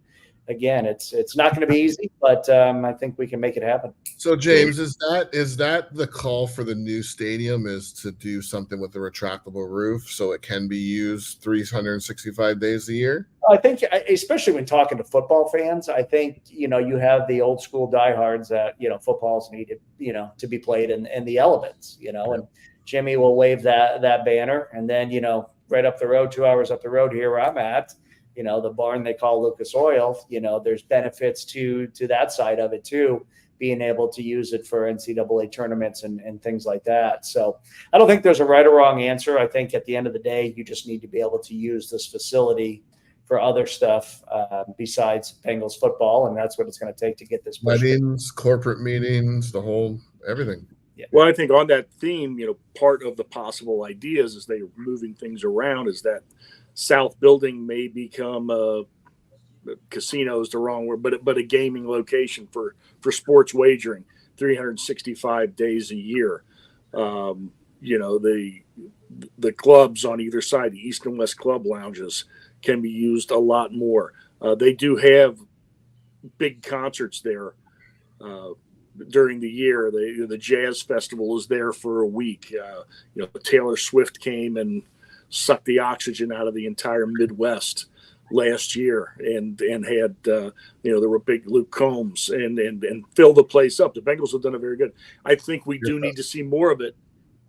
again, it's not going to be easy, but I think we can make it happen. So, James, is that the call for the new stadium, is to do something with the retractable roof so it can be used 365 days a year? I think, especially when talking to football fans, I think, you have the old school diehards that, football's needed, to be played in the elements, and Jimmy will wave that banner. And then, right up the road, 2 hours up the road here where I'm at, the barn they call Lucas Oil, there's benefits to that side of it too, being able to use it for NCAA tournaments and things like that. So I don't think there's a right or wrong answer. I think at the end of the day, you just need to be able to use this facility for other stuff besides Bengals football, and that's what it's going to take to get this pushed. Weddings, corporate meetings, the whole everything. Yeah. Well, I think on that theme, part of the possible ideas as they're moving things around is that South Building may become casino is the wrong word, but a gaming location for sports wagering, 365 days a year. The clubs on either side, the East and West club lounges, can be used a lot more. They do have big concerts there during the year. The Jazz Festival is there for a week. Taylor Swift came and sucked the oxygen out of the entire Midwest last year and had there were big Luke Combs and fill the place up. The Bengals have done it very good. I think we do need to see more of it,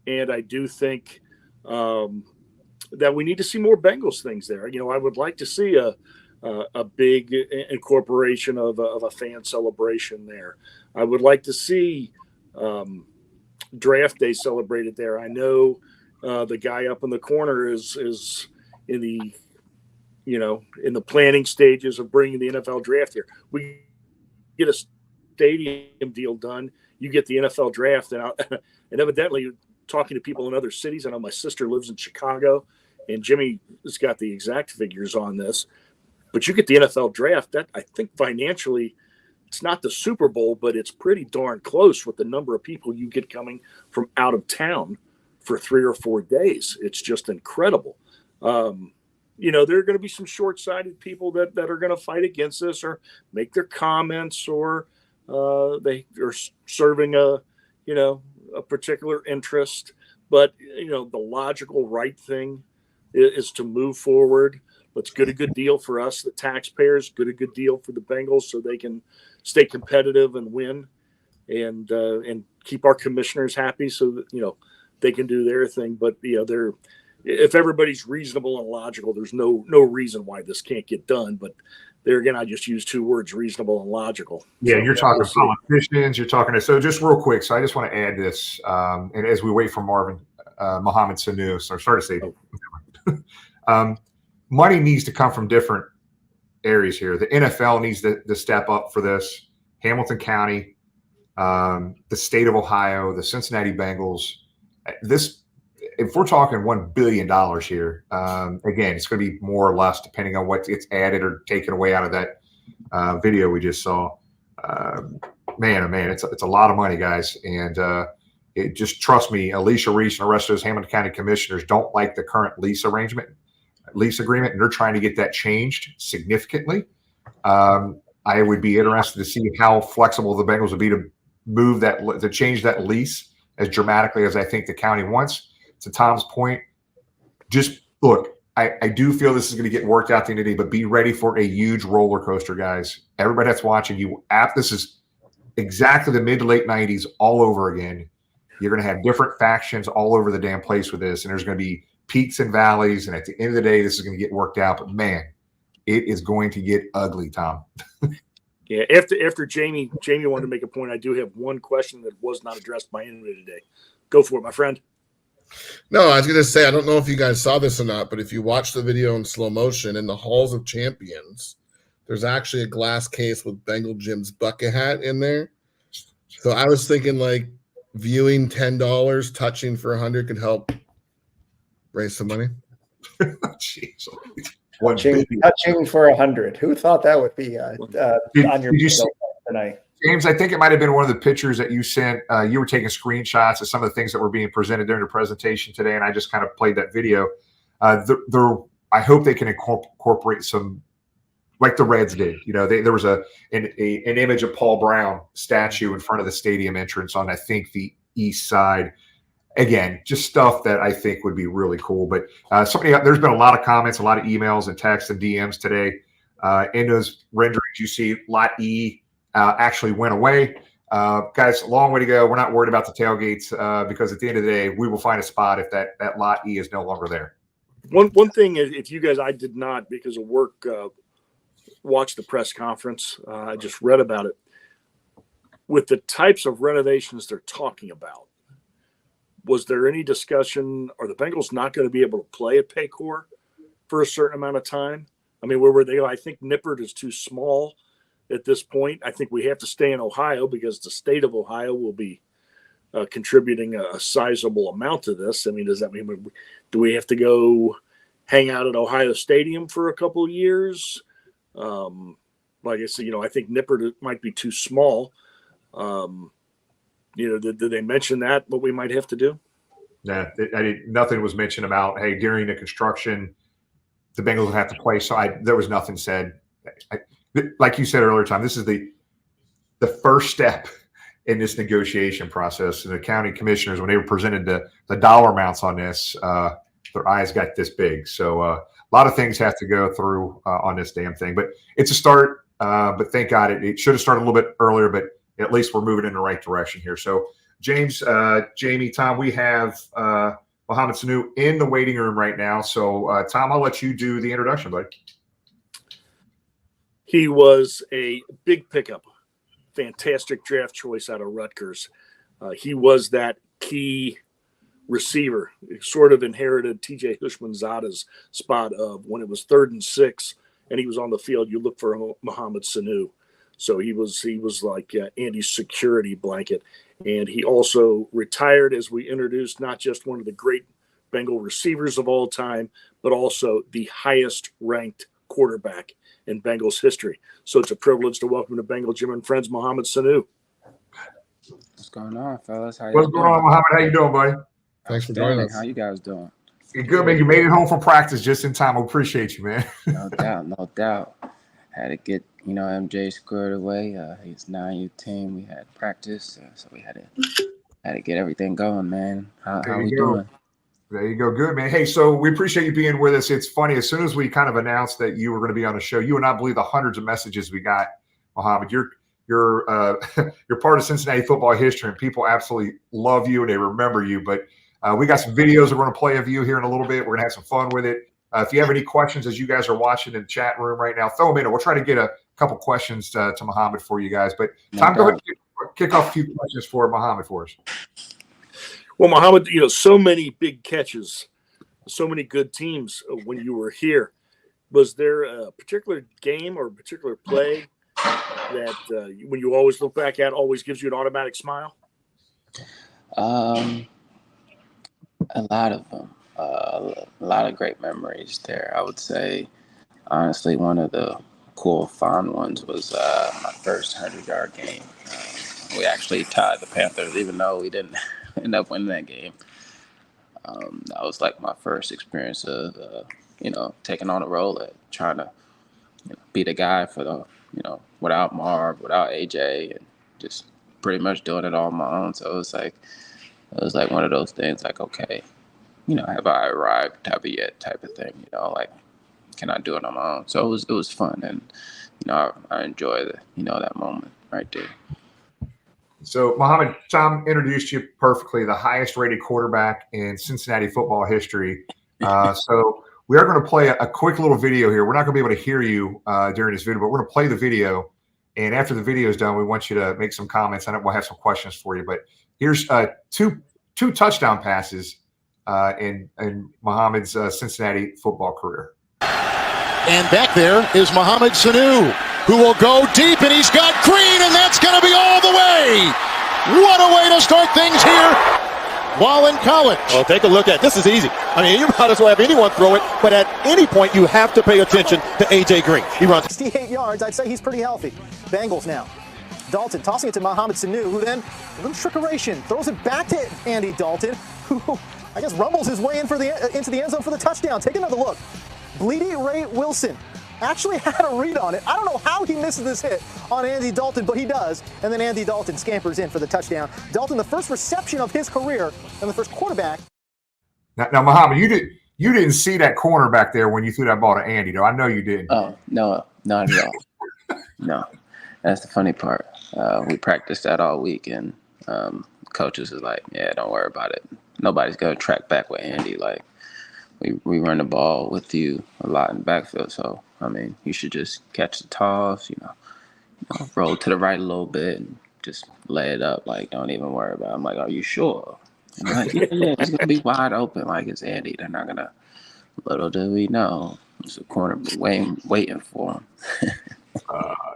and I do think that we need to see more Bengals things there. I would like to see a big incorporation of a fan celebration there. I would like to see draft day celebrated there. I know the guy up in the corner is in the in the planning stages of bringing the NFL draft here. We get a stadium deal done. You get the NFL draft, and evidently talking to people in other cities. I know my sister lives in Chicago, and Jimmy has got the exact figures on this. But you get the NFL draft. That, I think, financially, it's not the Super Bowl, but it's pretty darn close with the number of people you get coming from out of town for 3 or 4 days. It's just incredible. There are going to be some short-sighted people that are going to fight against this or make their comments, or they are serving a particular interest. But, the logical right thing is to move forward. Let's get a good deal for us, the taxpayers, get a good deal for the Bengals so they can stay competitive and win and keep our commissioners happy so that, they can do their thing. But, if everybody's reasonable and logical, there's no reason why this can't get done. But there again, I just used 2 words, reasonable and logical. Yeah, you're talking politicians, you're talking to, so just real quick. So I just want to add this, and as we wait for Mohamed Sanu, so sorry to say, money needs to come from different areas here. The NFL needs to step up for this. Hamilton County, the state of Ohio, the Cincinnati Bengals. If we're talking $1 billion here, again, it's going to be more or less depending on what gets added or taken away out of that video we just saw. Man, oh man, it's a lot of money, guys. And just trust me, Alicia Reese and the rest of those Hamilton County commissioners don't like the current lease agreement, and they're trying to get that changed significantly. I would be interested to see how flexible the Bengals would be to change that lease as dramatically as I think the county wants. To Tom's point, just look, I do feel this is going to get worked out the end of the day, but be ready for a huge roller coaster, guys. Everybody that's watching you, this is exactly the mid to late 90s all over again. You're going to have different factions all over the damn place with this, and there's going to be peaks and valleys, and at the end of the day, this is going to get worked out. But man, it is going to get ugly, Tom. Yeah, after Jamie wanted to make a point, I do have one question that was not addressed by anybody today. Go for it, my friend. No, I was going to say, I don't know if you guys saw this or not, but if you watch the video in slow motion, in the Halls of Champions, there's actually a glass case with Bengal Jim's bucket hat in there. So I was thinking, like, viewing $10, touching for $100 could help raise some money. Jeez. Touching for $100. Who thought that would be on your video tonight? James, I think it might have been one of the pictures that you sent. You were taking screenshots of some of the things that were being presented during the presentation today, and I just kind of played that video. I hope they can incorporate some, like the Reds did. There was an image of Paul Brown statue in front of the stadium entrance on, I think, the east side. Again, just stuff that I think would be really cool. But there's been a lot of comments, a lot of emails and texts and DMs today. In those renderings, you see Lot E actually went away. Guys, a long way to go. We're not worried about the tailgates because at the end of the day, we will find a spot if that Lot E is no longer there. One thing, if you guys, I did not, because of work, watch the press conference. I just read about it. With the types of renovations they're talking about, was there any discussion, are the Bengals not going to be able to play at Paycor for a certain amount of time? I mean, where were they? I think Nippert is too small at this point. I think we have to stay in Ohio because the state of Ohio will be contributing a sizable amount to this. I mean, does that mean do we have to go hang out at Ohio Stadium for a couple of years? Like I said, I think Nippert might be too small. Did they mention that, what we might have to do? Yeah, nothing was mentioned about, hey, during the construction, the Bengals would have to play. So there was nothing said. Like you said earlier, Tom, this is the first step in this negotiation process. And the county commissioners, when they were presented the dollar amounts on this, their eyes got this big. So a lot of things have to go through on this damn thing. But it's a start. But thank God it should have started a little bit earlier, but at least we're moving in the right direction here. So James, Jamie, Tom, we have Mohamed Sanu in the waiting room right now. So Tom, I'll let you do the introduction, buddy. He was a big pickup, fantastic draft choice out of Rutgers. He was that key receiver. He sort of inherited T.J. Hushmanzada's spot of when it was 3rd and 6 and he was on the field, you look for Mohamed Sanu. So he was like Andy's security blanket. And he also retired, as we introduced, not just one of the great Bengal receivers of all time, but also the highest ranked quarterback in Bengals history. So it's a privilege to welcome to Bengal Jim and Friends, Mohamed Sanu. What's going on, fellas? What's going on, Mohamed? How you doing, buddy? Thanks for joining us. How you guys doing? You're good, man. You made it home from practice just in time. I appreciate you, man. No doubt. Had to get, MJ squared away. His 9U team, we had practice, so we had to get everything going, man. How we doing? There you go. Good, man. Hey, so we appreciate you being with us. It's funny. As soon as we kind of announced that you were going to be on the show, you would not believe the hundreds of messages we got, Mohamed. You're part of Cincinnati football history, and people absolutely love you and they remember you. But we got some videos we're going to play of you here in a little bit. We're going to have some fun with it. If you have any questions as you guys are watching in the chat room right now, throw them in. We'll try to get a couple questions to Mohamed for you guys. But Tom, go ahead and kick off a few questions for Mohamed for us. Well, Mohamed, so many big catches, so many good teams when you were here. Was there a particular game or a particular play that when you always look back at always gives you an automatic smile? A lot of them. A lot of great memories there. I would say, honestly, one of the cool, fond ones was my first 100-yard game. We actually tied the Panthers, even though we didn't end up winning that game. That was like my first experience of, taking on a role at trying to be the guy for the, without Marv, without AJ, and just pretty much doing it all on my own. So it was like one of those things like, okay, have I arrived type of thing, like, can I do it on my own? So it was fun. And, I enjoy that moment right there. So, Mohamed, Tom introduced you perfectly, the highest rated quarterback in Cincinnati football history. So we are going to play a quick little video here. We're not going to be able to hear you during this video, but we're going to play the video. And after the video is done, we want you to make some comments. And we'll have some questions for you. But here's two touchdown passes in Mohamed's Cincinnati football career. And back there is Mohamed Sanu, who will go deep, and he's got Green, and that's going to be all the way. What a way to start things here while in college. Well, take a look at it. This is easy. I mean, you might as well have anyone throw it, but at any point you have to pay attention to A.J. Green. He runs 68 yards. I'd say he's pretty healthy. Bengals now. Dalton tossing it to Mohamed Sanu, who then, a little trickeration, throws it back to Andy Dalton, who I guess rumbles his way into the end zone for the touchdown. Take another look. Bleedy Ray Wilson actually had a read on it. I don't know how he misses this hit on Andy Dalton, but he does. And then Andy Dalton scampers in for the touchdown. Dalton, the first reception of his career and the first quarterback. Now, Mohamed, you didn't see that corner back there when you threw that ball to Andy, though. I know you didn't. Oh, no, not at all. No, that's the funny part. We practiced that all week, and coaches is like, yeah, don't worry about it. Nobody's going to track back with Andy. Like, we run the ball with you a lot in the backfield. So, I mean, you should just catch the toss, roll to the right a little bit and just lay it up. Like, don't even worry about it. I'm like, are you sure? I'm like, yeah, it's going to be wide open. Like, it's Andy. They're not going to, little do we know. It's a corner waiting for him.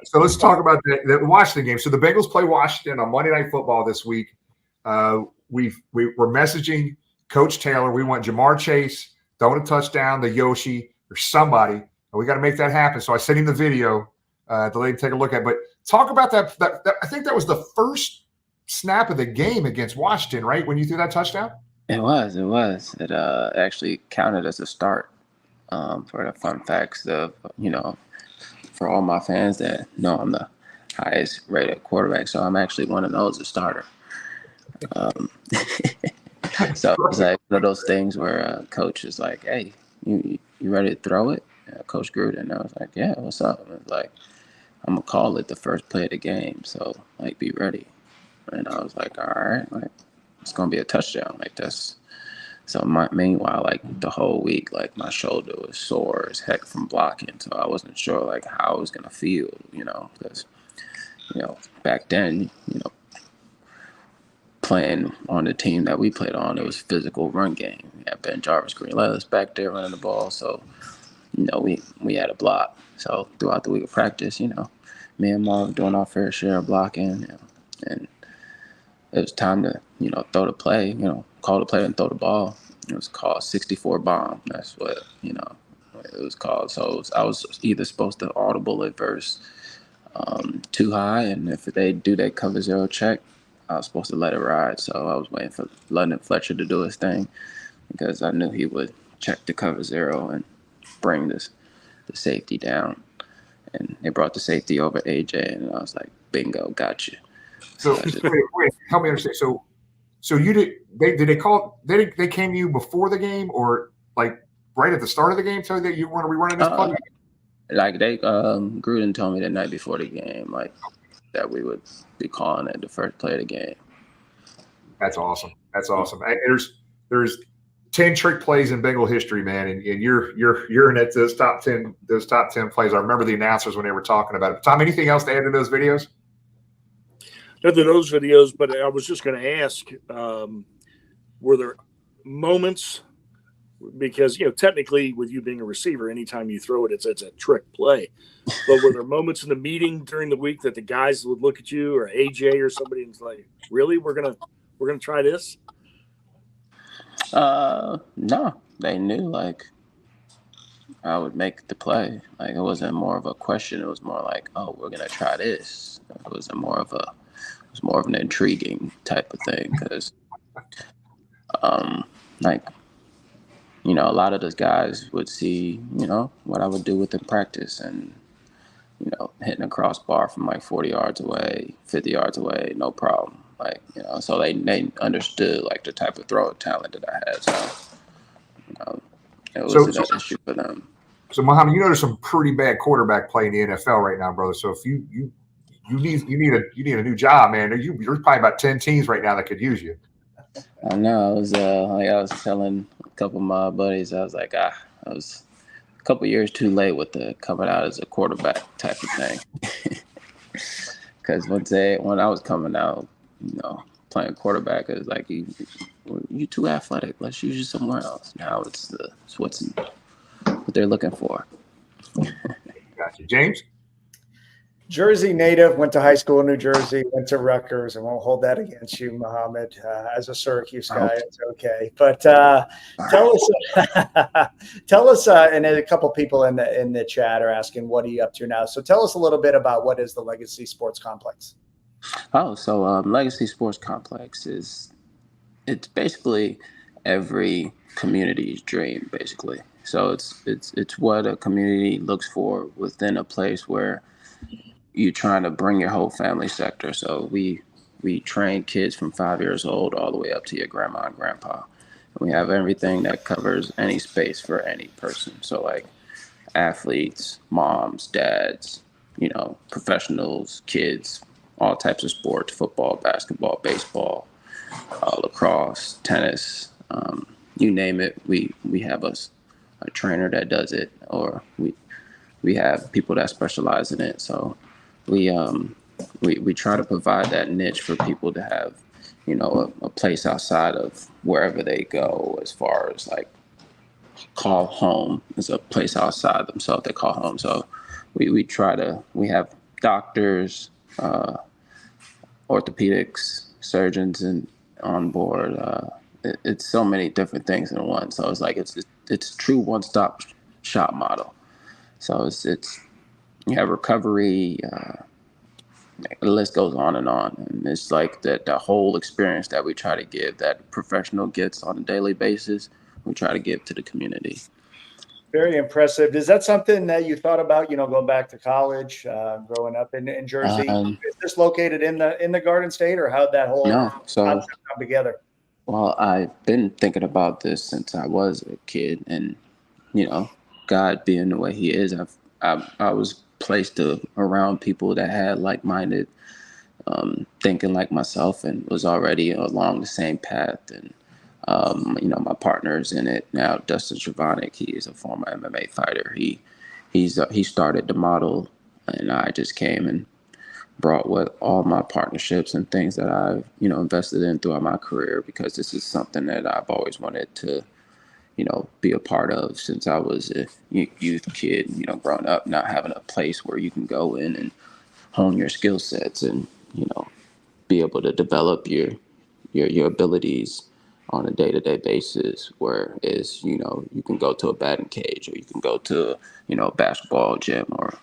So let's talk about the Washington game. So the Bengals play Washington on Monday Night Football this week. We're messaging Coach Taylor. We want Jamar Chase throwing a touchdown, the Yoshi, or somebody. And we got to make that happen. So I sent him the video to let him take a look at. But talk about that. I think that was the first snap of the game against Washington, right? When you threw that touchdown? It was. It actually counted as a start. For the fun facts of, for all my fans that know I'm the highest rated quarterback. So I'm actually one of those, a starter. So it's like one of those things where coach is like, hey, you ready to throw it? Coach Gruden. And I was like, yeah, what's up? And it's like, I'm going to call it the first play of the game. So, like, be ready. And I was like, all right, like, it's going to be a touchdown. Like, that's. So meanwhile, like the whole week, like my shoulder was sore as heck from blocking. So I wasn't sure like how I was going to feel, because, back then, playing on the team that we played on, it was physical run game. We had Ben Jarvis, Green Levis back there running the ball. So, we had a block. So throughout the week of practice, me and Marv doing our fair share of blocking, and it was time to, throw the play, call the play and throw the ball. It was called 64 bomb. That's what, it was called. So I was either supposed to audible it versus too high. And if they do that cover zero check, I was supposed to let it ride. So I was waiting for London Fletcher to do his thing because I knew he would check the cover zero and bring the safety down. And they brought the safety over AJ, and I was like, bingo, got you. So wait, help me understand. So you they came to you before the game or like right at the start of the game, tell you that you want to be running this play? Like Gruden told me the night before the game, like that we would be calling it the first play of the game. That's awesome. There's 10 trick plays in Bengal history, man, and you're in it, those top 10 plays. I remember the announcers when they were talking about it. Tom, anything else to add to those videos? Not to those videos, but I was just going to ask, were there moments, because, technically with you being a receiver, anytime you throw it, it's a trick play. But were there moments in the meeting during the week that the guys would look at you or AJ or somebody and was like, really, we're going to try this? No, they knew like I would make the play. Like it wasn't more of a question. It was more like, oh, we're going to try this. It was more of an intriguing type of thing because, a lot of those guys would see, what I would do within practice and, hitting a crossbar from like 40 yards away, 50 yards away, no problem. Like, so they understood like the type of throw talent that I had. So, it was an issue for them. So Mohamed, there's some pretty bad quarterback play in the NFL right now, brother. So if you need a new job, man. There's probably about 10 teams right now that could use you. I know. I was telling a couple of my buddies, I was like, I was a couple of years too late with the coming out as a quarterback type of thing. Because when I was coming out, playing quarterback, it was like you too athletic. Let's use you somewhere else. Now it's what they're looking for. Gotcha, James. Jersey native, went to high school in New Jersey, went to Rutgers, and won't hold that against you, Mohamed. As a Syracuse guy, it's okay. But tell us, and a couple people in the chat are asking, what are you up to now? So tell us a little bit about what is the Legacy Sports Complex. Oh, so Legacy Sports Complex it's basically every community's dream, basically. So it's what a community looks for within a place where you're trying to bring your whole family sector. So we train kids from 5 years old all the way up to your grandma and grandpa. And we have everything that covers any space for any person. So like athletes, moms, dads, professionals, kids, all types of sports, football, basketball, baseball, lacrosse, tennis, you name it. We have a trainer that does it, or we have people that specialize in it. So we try to provide that niche for people to have, a place outside of wherever they go as far as like call home. It's a place outside themselves they call home. So we have doctors, orthopedics, surgeons, and on board. It's so many different things in one. So it's like it's a true one-stop shop model. So it's you have recovery. The list goes on, and it's like that the whole experience that we try to give, that a professional gets on a daily basis, we try to give to the community. Very impressive. Is that something that you thought about, going back to college, growing up in Jersey? Is this located in the Garden State, or how'd that whole concept come together? Well, I've been thinking about this since I was a kid, and God being the way He is, I was placed around people that had like-minded thinking like myself, and was already along the same path. And my partner's in it now, Dustin Travanik. He is a former MMA fighter. He started the model, and I just came and brought with all my partnerships and things that I've invested in throughout my career, because this is something that I've always wanted to be a part of since I was a youth kid, growing up, not having a place where you can go in and hone your skill sets and, be able to develop your abilities on a day-to-day basis, whereas, you can go to a batting cage, or you can go to, a basketball gym, or,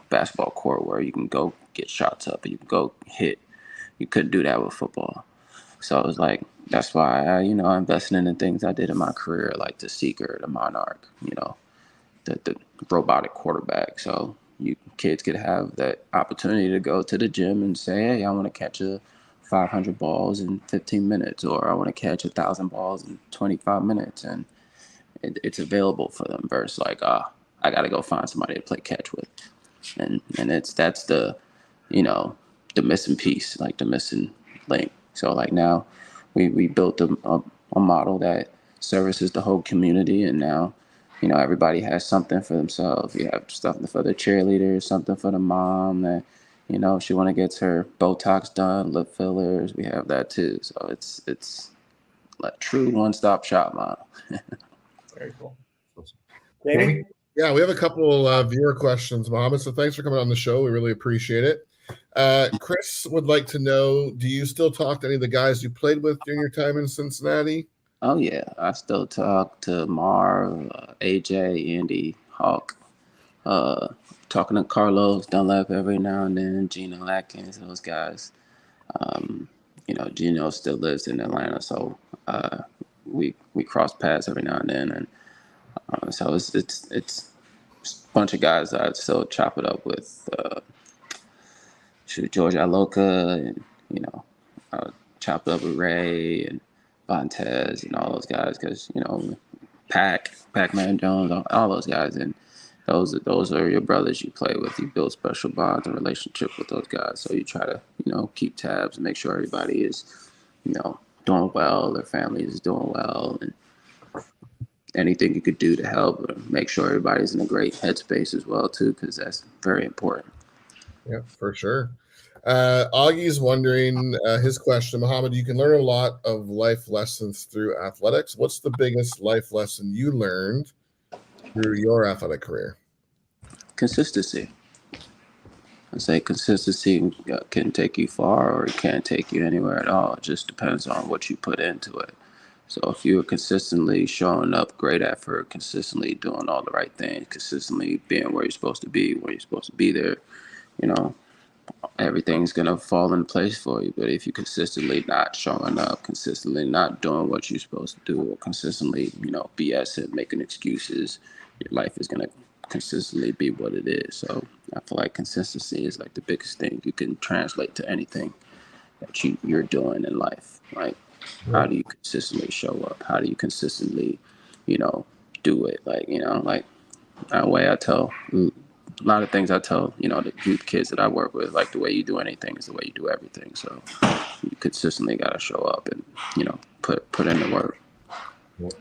basketball court where you can go get shots up and you can go hit. You couldn't do that with football. So it was like, that's why I invested in the things I did in my career, like the Seeker, the Monarch, the robotic quarterback. So you kids could have that opportunity to go to the gym and say, hey, I want to catch 500 balls in 15 minutes, or I want to catch 1,000 balls in 25 minutes. And it's available for them versus like, I got to go find somebody to play catch with. And that's the, the missing piece, like the missing link. So like now we built a model that services the whole community, and now, everybody has something for themselves. You have something for the cheerleaders, something for the mom that, she want to get her Botox done, lip fillers. We have that too. So it's like true one-stop shop model. Very cool. Jamie? Yeah, we have a couple viewer questions, Mohamed. So thanks for coming on the show. We really appreciate it. Chris would like to know, do you still talk to any of the guys you played with during your time in Cincinnati? Oh, yeah. I still talk to Marv, AJ, Andy, Hawk, talking to Carlos Dunlap every now and then, Gino Atkins, those guys. Gino still lives in Atlanta, so we cross paths every now and then. And so it's a bunch of guys that I still chop it up with. George Aloka, and chopped up with Ray and Vontez and all those guys, because Pac-Man Jones, all those guys, and those are your brothers you play with. You build special bonds and relationship with those guys, so you try to keep tabs and make sure everybody is doing well, their family is doing well, and anything you could do to help make sure everybody's in a great headspace as well too, because that's very important. Yeah, for sure. Augie's wondering, his question, Mohamed, you can learn a lot of life lessons through athletics. What's the biggest life lesson you learned through your athletic career? Consistency. I say consistency can take you far, or it can't take you anywhere at all. It just depends on what you put into it. So if you're consistently showing up, great effort, consistently doing all the right things, consistently being where you're supposed to be, when you're supposed to be there, everything's going to fall in place for you. But if you're consistently not showing up, consistently not doing what you're supposed to do, or consistently, BSing, making excuses, your life is going to consistently be what it is. So I feel like consistency is like the biggest thing you can translate to anything that you're doing in life. Like, how do you consistently show up? How do you consistently, do it? Like, that way I tell a lot of things I tell, the youth kids that I work with, like the way you do anything is the way you do everything. So you consistently got to show up and, put in the work.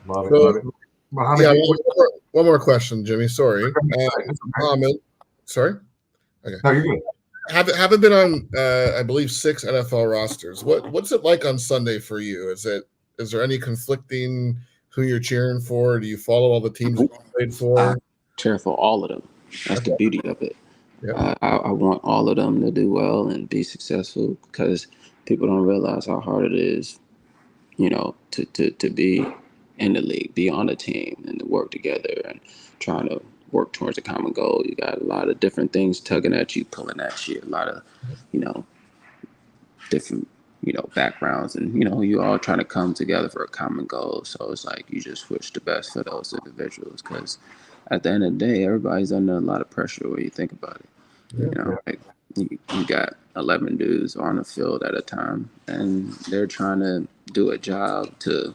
Love it. Mohamed, yeah, one more question, Jimmy. Sorry. Mohamed, sorry? Okay. No, you're good. Haven't been on, I believe, 6 NFL rosters. What's it like on Sunday for you? Is there any conflicting who you're cheering for? Do you follow all the teams you played for? I cheer for all of them. That's the beauty of it. Yep. I want all of them to do well and be successful because people don't realize how hard it is, to be in the league, be on a team, and to work together and trying to work towards a common goal. You got a lot of different things tugging at you, pulling at you, a lot of, different, backgrounds, and, you all trying to come together for a common goal. So it's like you just wish the best for those individuals because at the end of the day, everybody's under a lot of pressure when you think about it. Like you got 11 dudes on the field at a time, and they're trying to do a job to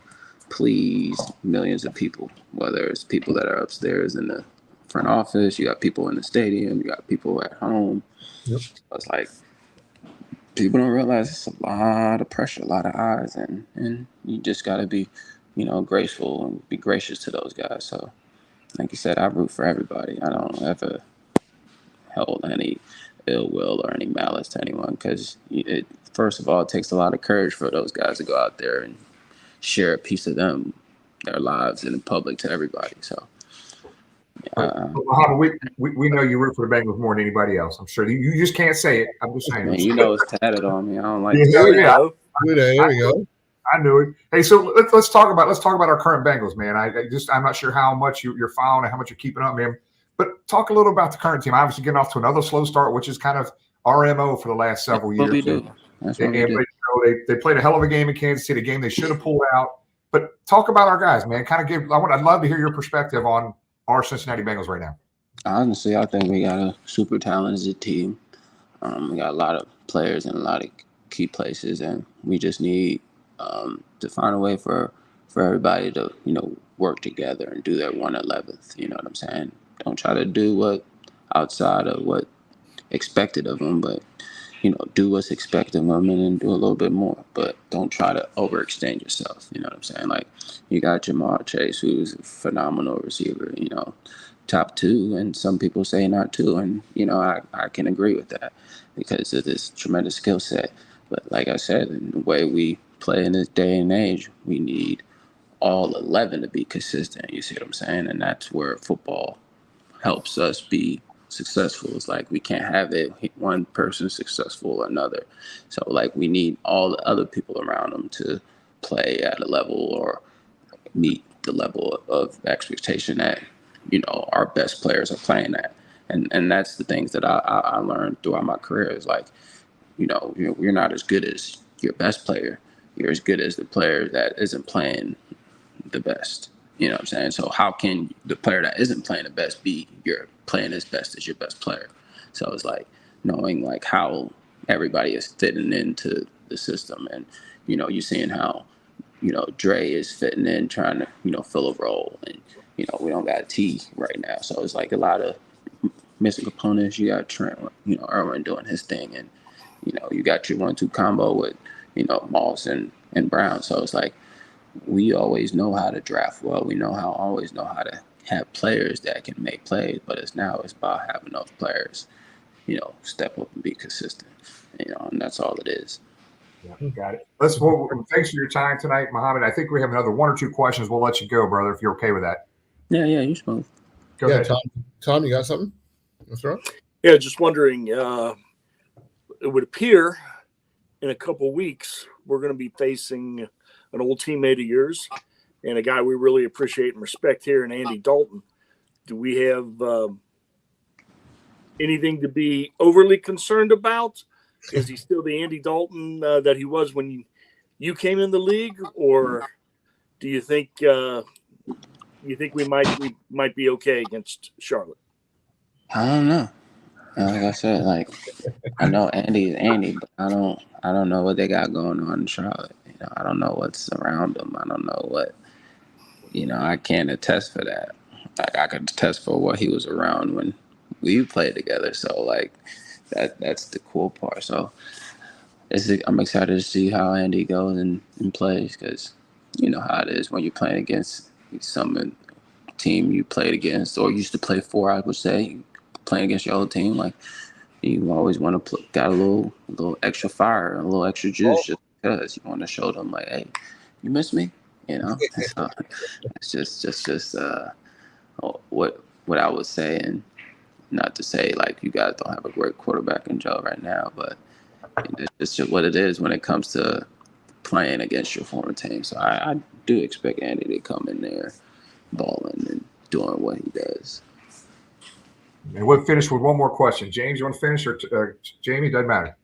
please millions of people, whether it's people that are upstairs in the front office, you got people in the stadium, you got people at home. Yep. So it's like people don't realize it's a lot of pressure, a lot of eyes, and you just got to be, graceful and be gracious to those guys. So, like you said, I root for everybody. I don't ever hold any ill will or any malice to anyone because first of all, it takes a lot of courage for those guys to go out there and share a piece of their lives in public to everybody. So, Mohamed, we know you root for the Bengals more than anybody else. I'm sure you just can't say it. I'm just saying. Man, it's tatted on me. I don't like. There we go. I knew it. Hey, so let's talk about our current Bengals, man. I'm not sure how much you're following and how much you're keeping up, man. But talk a little about the current team. Obviously, getting off to another slow start, which is kind of our MO for the last several years. What we do. That's what we do. They played a hell of a game in Kansas City, a game they should have pulled out. But talk about our guys, man. I'd love to hear your perspective on our Cincinnati Bengals right now. Honestly, I think we got a super talented team. We got a lot of players in a lot of key places, and we just need to find a way for everybody to, work together and do their 1/11th. You know what I'm saying? Don't try to do what outside of what expected of them, but do what's expected of them and then do a little bit more. But don't try to overextend yourself. You know what I'm saying? Like you got Jamar Chase, who's a phenomenal receiver. Top 2, and some people say not 2, and I can agree with that because of this tremendous skill set. But like I said, in the way we play in this day and age, we need all 11 to be consistent. You see what I'm saying? And that's where football helps us be successful. It's like we can't have it one person successful or another. So like we need all the other people around them to play at a level or meet the level of expectation that our best players are playing at. And that's the things that I learned throughout my career is like, you're not as good as your best player. You're as good as the player that isn't playing the best. You know what I'm saying? So how can the player that isn't playing the best be you're playing as best as your best player? So it's like knowing like how everybody is fitting into the system, and you're seeing how Dre is fitting in, trying to fill a role, and we don't got T right now, so it's like a lot of missing components. You got Trent, Irwin doing his thing, and you got your 1-2 combo with Moss and Brown. So it's like we always know how to draft well. We always know how to have players that can make plays, but it's about having those players, step up and be consistent, and that's all it is. Yeah, got it. Thanks for your time tonight, Mohamed. I think we have another 1 or 2 questions. We'll let you go, brother, if you're okay with that. Yeah, you're smooth. Go ahead. Tom, you got something? That's right. Yeah, just wondering. It would appear in a couple of weeks we're going to be facing an old teammate of yours and a guy we really appreciate and respect here in Andy Dalton. Do we have anything to be overly concerned about? Is he still the Andy Dalton that he was when you came in the league, or do you think we might be okay against Charlotte? I don't know. Like I said, like I know Andy is Andy, but I don't know what they got going on in Charlotte. I don't know what's around them. I don't know what. I can't attest for that. Like I could attest for what he was around when we played together. So like that's the cool part. So I'm excited to see how Andy goes and plays, because you know how it is when you're playing against some team you played against or used to play for. I would say playing against your old team, like you always want to got a little extra fire, a little extra juice, just because you want to show them like, hey, you miss me, You know, so it's just what I would say, and not to say like you guys don't have a great quarterback in Joe right now, but it's just what it is when it comes to playing against your former team. So I do expect Andy to come in there balling and doing what he does. And we'll finish with one more question. James, you want to finish, or Jamie? Doesn't matter.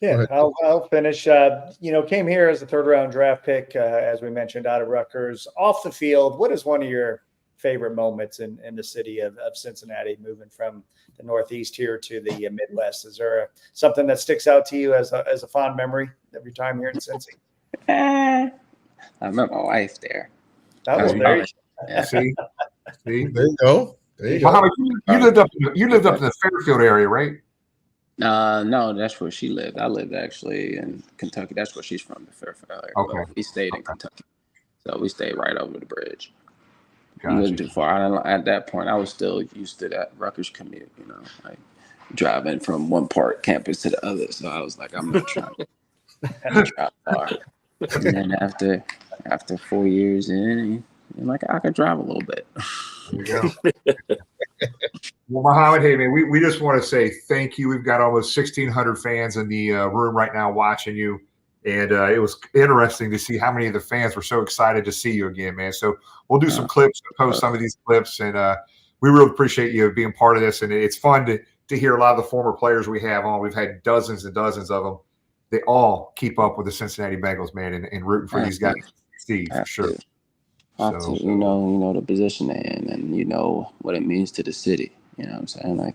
Yeah, I'll finish. Came here as a third-round draft pick, as we mentioned, out of Rutgers. Off the field, what is one of your favorite moments in the city of Cincinnati, moving from the Northeast here to the Midwest? Is there something that sticks out to you as a fond memory of your time here in Cincy? I met my wife there. Oh, there you go. See, there you go. Mohamed, you lived up in the Fairfield area, right? No, that's where she lived. I lived actually in Kentucky. That's where she's from, the Fairfield area. Okay. But we stayed in Kentucky, so we stayed right over the bridge. Gotcha. It wasn't too far. At that point, I was still used to that Rutgers commute. Like driving from one part campus to the other. So I was like, I'm not trying to drive far. And then after 4 years in, like I could drive a little bit. There you go. Well, Mohamed, hey, man, we just want to say thank you. We've got almost 1,600 fans in the room right now watching you. And it was interesting to see how many of the fans were so excited to see you again, man. So we'll do some clips, post some of these clips. And we really appreciate you being part of this. And it's fun to hear a lot of the former players we have on. We've had dozens and dozens of them. They all keep up with the Cincinnati Bengals, man, and rooting for these guys to succeed, for sure. So, you know the position they're in, and you know what it means to the city. You know what I'm saying? Like,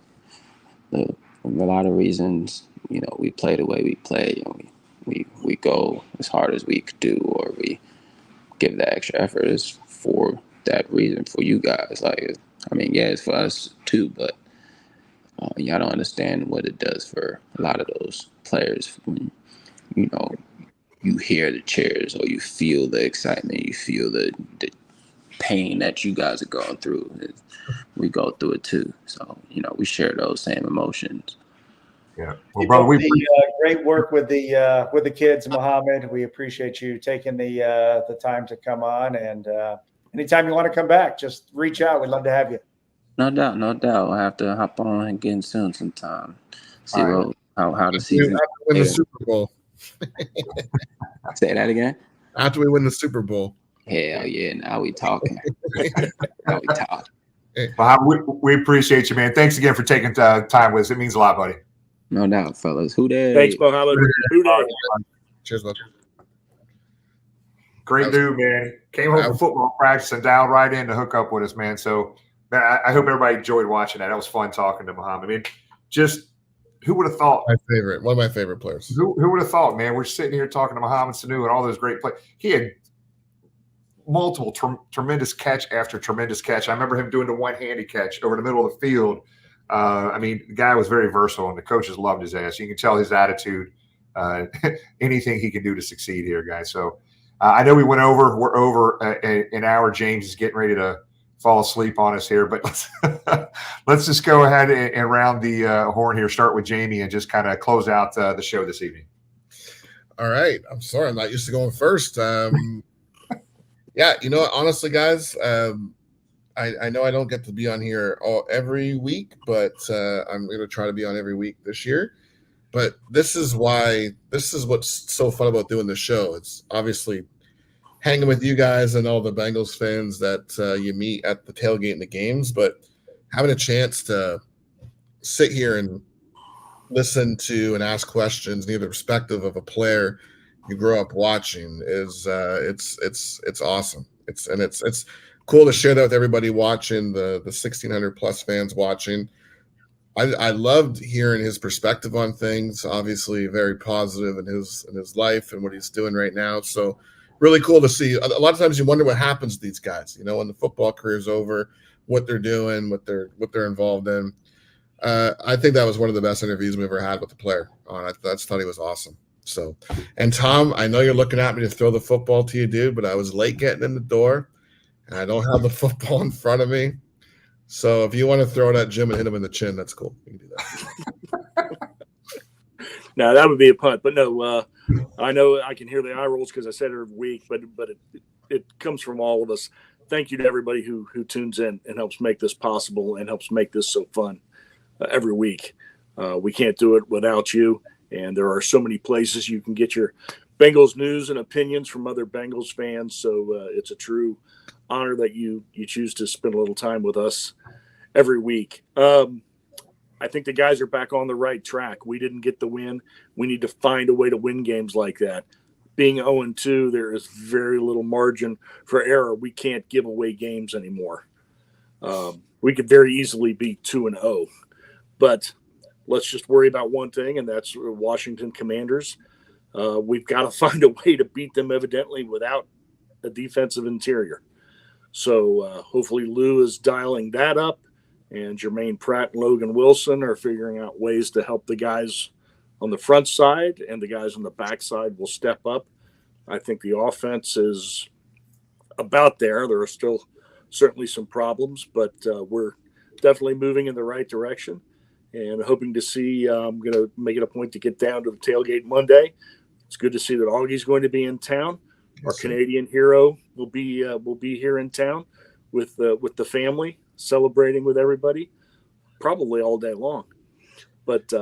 for a lot of reasons, we play the way we play, and we go as hard as we could do, or we give that extra effort is for that reason, for you guys. Like, I mean, yeah, it's for us too, but y'all don't understand what it does for a lot of those players when, you hear the cheers, or you feel the excitement, you feel the pain that you guys are going through. We go through it too. So, we share those same emotions. Yeah. Well, brother, great work with the kids, Mohamed. We appreciate you taking the time to come on. And anytime you want to come back, just reach out. We'd love to have you. No doubt. I'll have to hop on again soon sometime. See how the season. Win the Super Bowl. Say that again. After we win the Super Bowl. Hell yeah! Now we talking. We appreciate you, man. Thanks again for taking time with us. It means a lot, buddy. No doubt, fellas. Who dey? Thanks, Mohamed. Who dey? Cheers, love. Great dude, man. Came home from football practice and dialed right in to hook up with us, man. So I hope everybody enjoyed watching that. That was fun talking to Mohamed. I mean, just who would have thought? One of my favorite players. Who would have thought, man? We're sitting here talking to Mohamed Sanu and all those great plays. He had multiple tremendous catch after tremendous catch. I remember him doing the one-handed catch over the middle of the field. I mean, the guy was very versatile, and the coaches loved his ass. You can tell his attitude, anything he can do to succeed here, guys. So I know we're over an hour. James is getting ready to fall asleep on us here, but let's just go ahead and round the horn here. Start with Jamie and just kind of close out the show this evening. All right. I'm sorry. I'm not used to going first. Yeah, honestly, guys, I know I don't get to be on here every week, but I'm going to try to be on every week this year. But this is what's so fun about doing the show. It's obviously hanging with you guys and all the Bengals fans that you meet at the tailgate and the games, but having a chance to sit here and listen to and ask questions and give the perspective of a player you grow up watching is it's awesome. It's cool to share that with everybody watching, the 1,600 plus fans watching. I loved hearing his perspective on things. Obviously, very positive in his life and what he's doing right now. So, really cool to see. A lot of times, you wonder what happens to these guys. When the football career is over, what they're doing, what they're involved in. I think that was one of the best interviews we ever had with a player. I just thought he was awesome. So, and Tom, I know you're looking at me to throw the football to you, dude, but I was late getting in the door, and I don't have the football in front of me. So if you want to throw it at Jim and hit him in the chin, that's cool. You can do that. No, that would be a punt. But no, I know I can hear the eye rolls because I said it every week, but it comes from all of us. Thank you to everybody who tunes in and helps make this possible and helps make this so fun every week. We can't do it without you. And there are so many places you can get your Bengals news and opinions from other Bengals fans. So it's a true honor that you choose to spend a little time with us every week. I think the guys are back on the right track. We didn't get the win. We need to find a way to win games like that. Being 0-2, there is very little margin for error. We can't give away games anymore. We could very easily be 2-0. But let's just worry about one thing, and that's Washington Commanders. We've got to find a way to beat them, evidently, without a defensive interior. So hopefully Lou is dialing that up, and Jermaine Pratt and Logan Wilson are figuring out ways to help the guys on the front side, and the guys on the back side will step up. I think the offense is about there. There are still certainly some problems, but we're definitely moving in the right direction. And hoping to see, I'm going to make it a point to get down to the tailgate Monday. It's good to see that Augie's going to be in town. Our Canadian hero will be here in town with the family, celebrating with everybody, probably all day long. But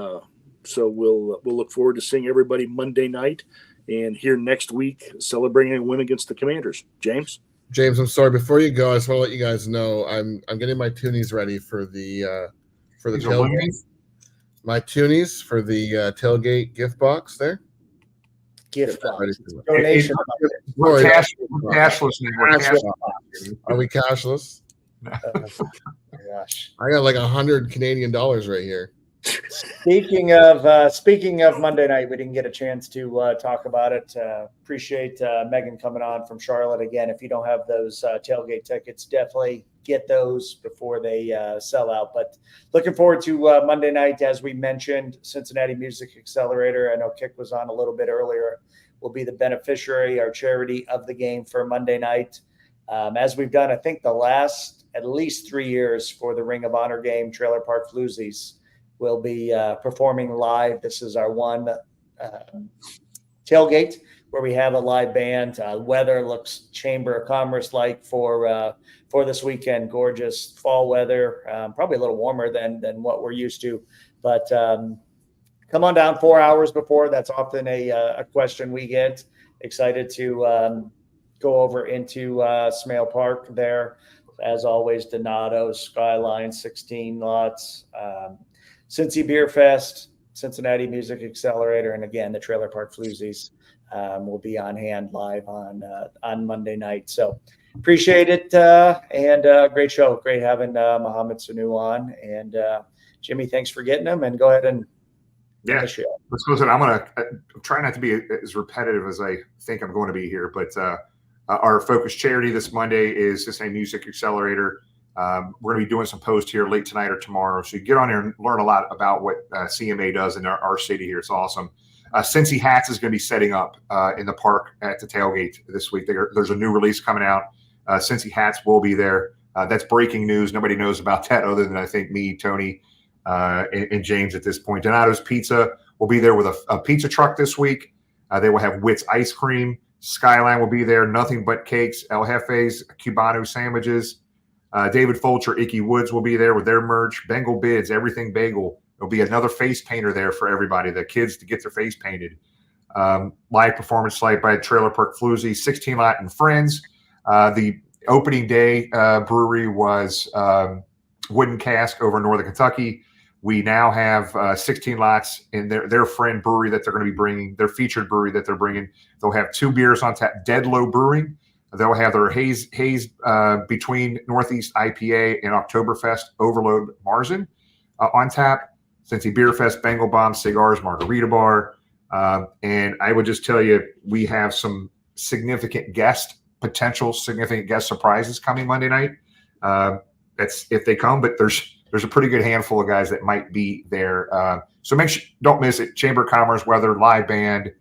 so we'll look forward to seeing everybody Monday night and here next week celebrating a win against the Commanders. James, I'm sorry. Before you go, I just want to let you guys know I'm getting my toonies ready for the tailgate. My toonies for the tailgate gift box there. Gift box. Donation. We're cashless anymore. Are we cashless? Gosh. I got like $100 Canadian right here. Speaking of Monday night, we didn't get a chance to talk about it. Appreciate Megan coming on from Charlotte again. If you don't have those tailgate tickets, definitely get those before they sell out. But looking forward to Monday night, as we mentioned, Cincinnati Music Accelerator. I know Kick was on a little bit earlier. Will be the beneficiary, our charity of the game for Monday night, as we've done. I think the last at least 3 years for the Ring of Honor game, Trailer Park Floozies will be performing live. This is our one tailgate where we have a live band. Weather looks Chamber of Commerce like for this weekend. Gorgeous fall weather, probably a little warmer than what we're used to. But come on down 4 hours before. That's often a question we get. Excited to go over into Smale Park there. As always, Donato, Skyline, 16 lots. Cincy Beer Fest, Cincinnati Music Accelerator, and again, the Trailer Park Floozies will be on hand live on Monday night. So appreciate it, and great show. Great having Mohamed Sanu on. And Jimmy, thanks for getting him, and go ahead and let's go. I'm going to try not to be as repetitive as I think I'm going to be here, but our focus charity this Monday is Cincinnati Music Accelerator. We're going to be doing some posts here late tonight or tomorrow. So you get on here and learn a lot about what CMA does in our city here. It's awesome. Cincy Hats is going to be setting up in the park at the tailgate this week. There's a new release coming out. Cincy Hats will be there. That's breaking news. Nobody knows about that other than I think me, Tony, and James at this point. Donato's Pizza will be there with a pizza truck this week. They will have Witt's ice cream. Skyline will be there. Nothing But Cakes, El Jefe's Cubano sandwiches. David Fulcher, Icky Woods will be there with their merch. Bengal Bids, Everything Bagel. There'll be another face painter there for everybody, the kids to get their face painted. Live performance site by Trailer Park Floozy, 16 Lot and Friends. The opening day brewery was Wooden Cask over in Northern Kentucky. We now have 16 Lots in their friend brewery that they're going to be bringing, their featured brewery that they're bringing. They'll have 2 beers on tap, Dead Low Brewing. They'll have their haze between Northeast IPA and Oktoberfest Overload Marzen on tap. Cincy Beer Fest, Bengal Bomb, Cigars, Margarita Bar. And I would just tell you, we have some potential significant guest surprises coming Monday night. That's if they come, but there's a pretty good handful of guys that might be there. So don't miss it. Chamber of Commerce, weather, live band,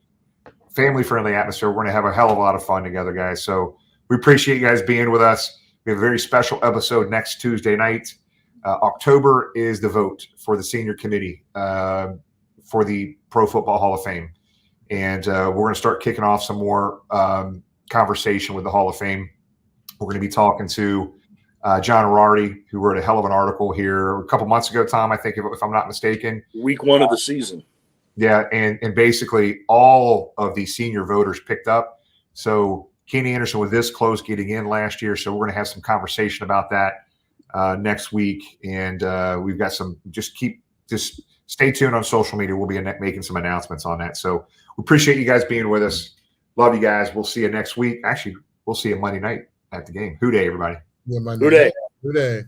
family-friendly atmosphere. We're going to have a hell of a lot of fun together, guys. So we appreciate you guys being with us. We have a very special episode next Tuesday night. October is the vote for the senior committee for the Pro Football Hall of Fame. And we're going to start kicking off some more conversation with the Hall of Fame. We're going to be talking to John Arardi, who wrote a hell of an article here a couple months ago, Tom, I think, if I'm not mistaken. Week 1 of the season. Yeah, and basically all of the senior voters picked up. So Kenny Anderson was this close getting in last year, so we're going to have some conversation about that next week. And we've got some – just stay tuned on social media. We'll be making some announcements on that. So we appreciate you guys being with us. Love you guys. We'll see you next week. Actually, we'll see you Monday night at the game. Hoo day, everybody. Yeah, Hoo day. Hoo day.